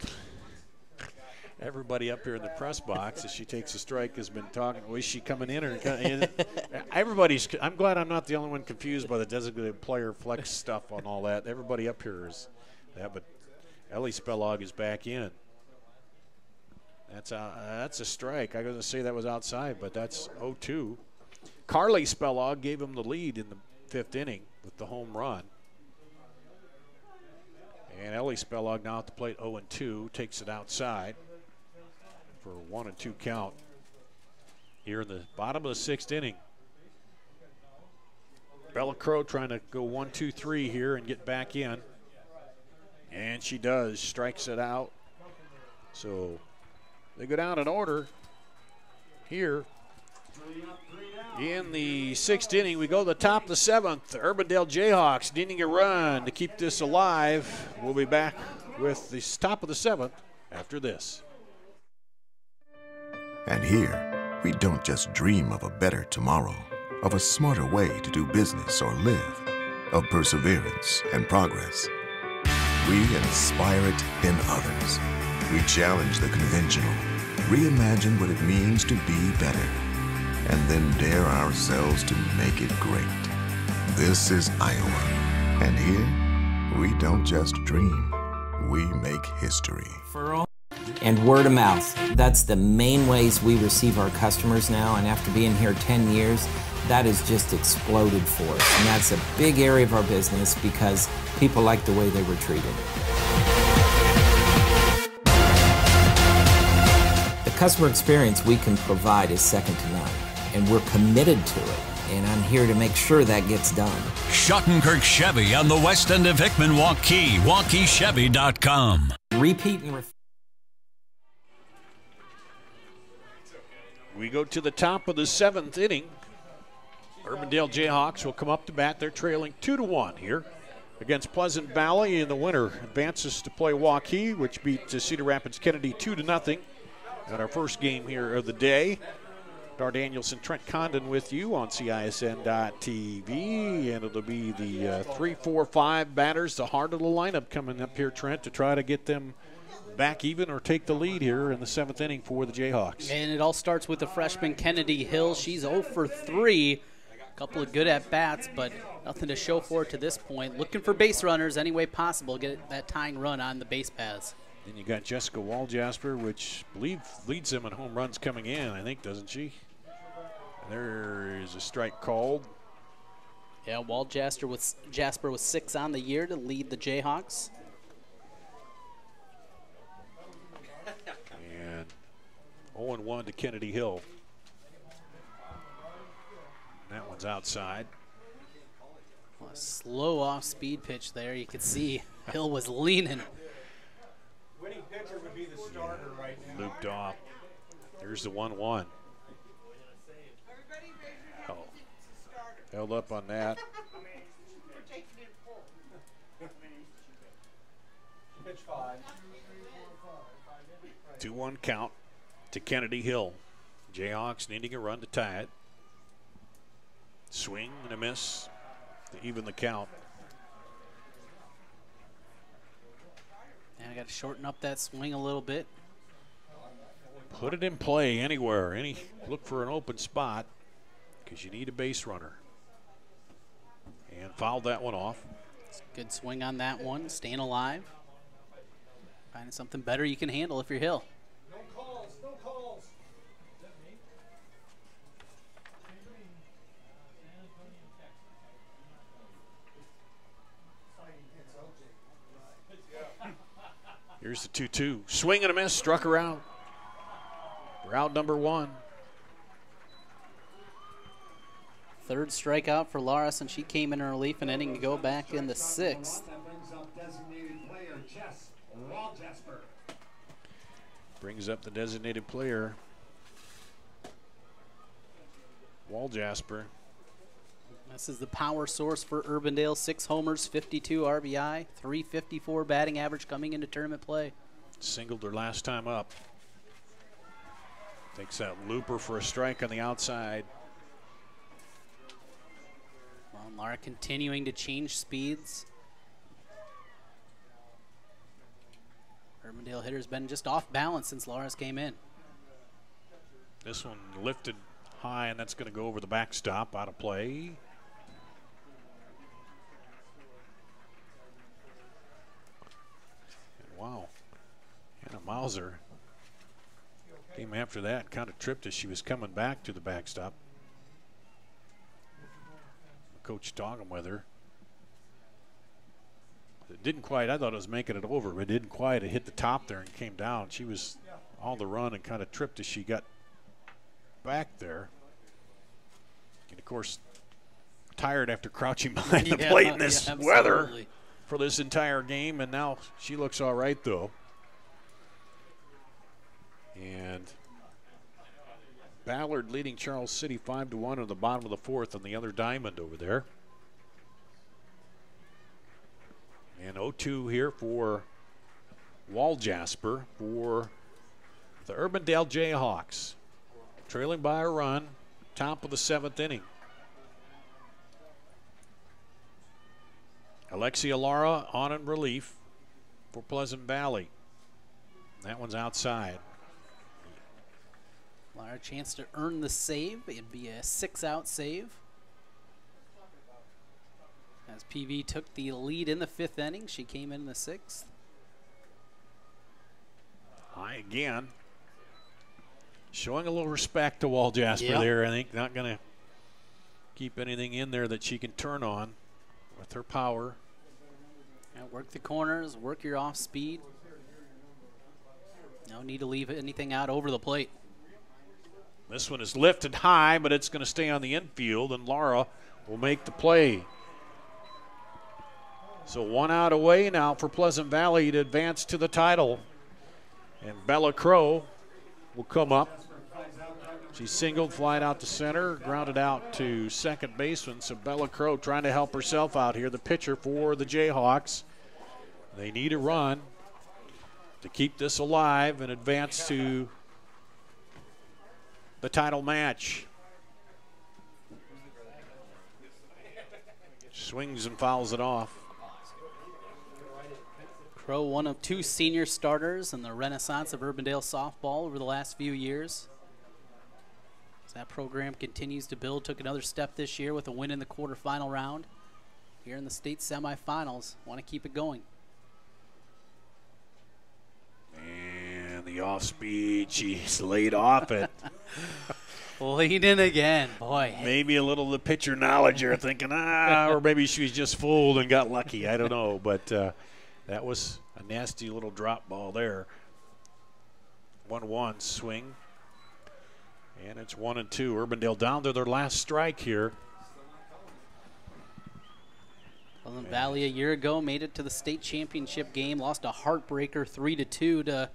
E: everybody up here in the press box, as she takes a strike, has been talking. Was she coming in? Or everybody's. I'm glad I'm not the only one confused by the designated player flex stuff on all that. Everybody up here is that, but Ellie Spellog is back in. That's a strike. I was going to say that was outside, but that's 0-2. Carly Spellog gave him the lead in the 5th inning with the home run. And Ellie Spellog now at the plate, 0-2, takes it outside for a 1-2 count here in the bottom of the 6th inning. Bella Crow trying to go 1-2-3 here and get back in. And she does, strikes it out. So they go down in order here. In the 6th inning, we go to the top of the 7th. The Urbandale Jayhawks needing a run to keep this alive. We'll be back with the top of the 7th after this.
A: And here, we don't just dream of a better tomorrow, of a smarter way to do business or live, of perseverance and progress. We inspire it in others. We challenge the conventional, reimagine what it means to be better, and then dare ourselves to make it great. This is Iowa, and here, we don't just dream, we make history.
H: And word of mouth. That's the main ways we receive our customers now, and after being here 10 years, that has just exploded for us. And that's a big area of our business because people like the way they were treated. The customer experience we can provide is second to none, and we're committed to it. And I'm here to make sure that gets done.
I: Schottenkirk Chevy on the west end of Hickman, Waukee, WaukeeChevy.com.
H: Repeat and refer.
E: We go to the top of the 7th inning. Urbandale Jayhawks will come up to bat. They're trailing 2-1 here against Pleasant Valley, and the winner advances to play Waukee, which beat Cedar Rapids Kennedy 2-0 at our first game here of the day. Dar Danielson, Trent Condon with you on CISN.TV, and it'll be the 3, 4, 5 batters, the heart of the lineup coming up here, Trent, to try to get them back even or take the lead here in the 7th inning for the Jayhawks.
G: And it all starts with the freshman Kennedy Hill. She's 0 for 3. A couple of good at-bats, but nothing to show for it to this point. Looking for base runners any way possible, get that tying run on the base paths.
E: Then you got Jessica Waljasper, which I believe leads them in home runs coming in, I think, doesn't she? There is a strike called.
G: Yeah, Jasper with 6 on the year to lead the Jayhawks.
E: And 0-1 to Kennedy Hill. That one's one's outside.
G: Well, a slow off-speed pitch there. You could see Hill was leaning.
F: Winning pitcher would be the starter right now.
E: Looped off. There's the 1-1. Oh. Held up on that.
F: Pitch 5.
E: 2-1 count to Kennedy Hill. Jayhawks needing a run to tie it. Swing and a miss to even the count.
G: And I got to shorten up that swing a little bit.
E: Put it in play anywhere. Look for an open spot because you need a base runner. And fouled that one off.
G: It's a good swing on that one, staying alive. Finding something better you can handle if you're Hill.
F: No calls, no calls.
E: Here's the 2-2. Swing and a miss, struck her out. Route number 1.
G: Third strikeout for Laris, and she came in relief and inning to go back in the 6th.
E: Brings up the designated player, Waljasper.
G: This is the power source for Urbandale. 6 homers, 52 RBI, 354 batting average coming into tournament play.
E: Singled her last time up. Takes that looper for a strike on the outside.
G: Well, Lara continuing to change speeds. Urbandale hitter's been just off balance since Laris came in.
E: This one lifted high, and that's going to go over the backstop, out of play. And wow, Hannah Mauser came after that, kind of tripped as she was coming back to the backstop. Coach talking with her. It didn't quite, I thought it was making it over, but it didn't quite. It hit the top there and came down. She was on the run and kind of tripped as she got back there. And of course, tired after crouching behind the plate in this weather for this entire game, and now she looks all right though. And Ballard leading Charles City 5-1 in the bottom of the 4th on the other diamond over there. And 0-2 here for Waljasper for the Urbandale Jayhawks. Trailing by a run, top of the 7th inning. Alexia Lara on in relief for Pleasant Valley. That one's outside.
G: Lara chance to earn the save. It'd be a 6-out save. As PV took the lead in the 5th inning, she came in the 6th.
E: High again. Showing a little respect to Waljasper there. I think not going to keep anything in there that she can turn on with her power.
G: And work the corners, work your off speed. No need to leave anything out over the plate.
E: This one is lifted high, but it's going to stay on the infield, and Lara will make the play. So 1 out away now for Pleasant Valley to advance to the title. And Bella Crow will come up. She singled, flied out to center, grounded out to second baseman. So Bella Crow trying to help herself out here, the pitcher for the Jayhawks. They need a run to keep this alive and advance to the title match. Swings and fouls it off.
G: Crow, one of 2 senior starters in the renaissance of Urbandale softball over the last few years. As that program continues to build, took another step this year with a win in the quarterfinal round. Here in the state semifinals, want to keep it going.
E: And the off speed, she's laid off it.
G: Leading again, boy.
E: Maybe a little of the pitcher knowledge you're thinking, or maybe she was just fooled and got lucky. I don't know, but that was a nasty little drop ball there. 1-1 swing. And it's 1-2. Urbandale down to their last strike here.
G: Pleasant Valley a year ago made it to the state championship game, lost a heartbreaker 3-2 to that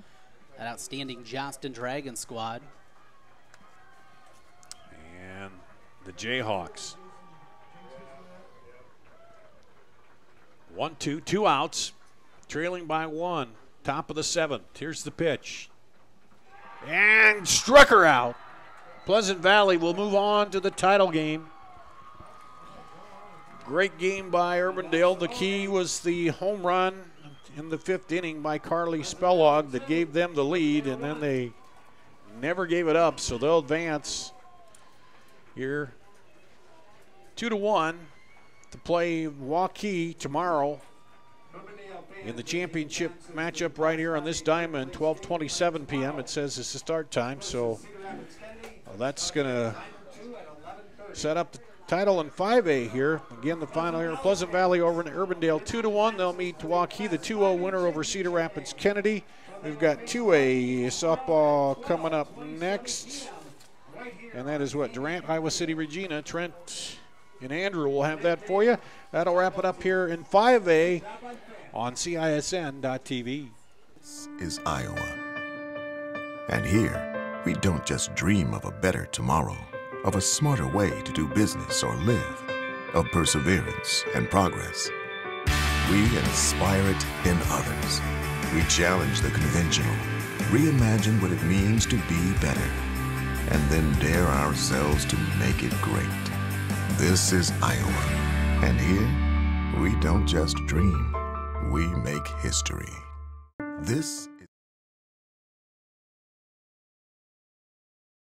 G: outstanding Johnston Dragon squad.
E: And the Jayhawks. 1-2, 2 outs, trailing by 1. Top of the 7th. Here's the pitch. And struck her out. Pleasant Valley will move on to the title game. Great game by Urbandale. The key was the home run in the 5th inning by Carly Spellog that gave them the lead, and then they never gave it up, so they'll advance here 2-1 to play Waukee tomorrow in the championship matchup right here on this diamond, 12:27 p.m. It says it's the start time, so that's going to set up the title in 5A here. Again, the final here, Pleasant Valley over in Urbandale, 2-1. They'll meet Waukee, the 2-0 winner over Cedar Rapids Kennedy. We've got 2A softball coming up next, and that is what, Durant, Iowa City, Regina. Trent and Andrew will have that for you. That'll wrap it up here in 5A on CISN.TV.
A: This is Iowa. And here, we don't just dream of a better tomorrow, of a smarter way to do business or live, of perseverance and progress. We inspire it in others. We challenge the conventional, reimagine what it means to be better, and then dare ourselves to make it great. This is Iowa, and here, we don't just dream, we make history. This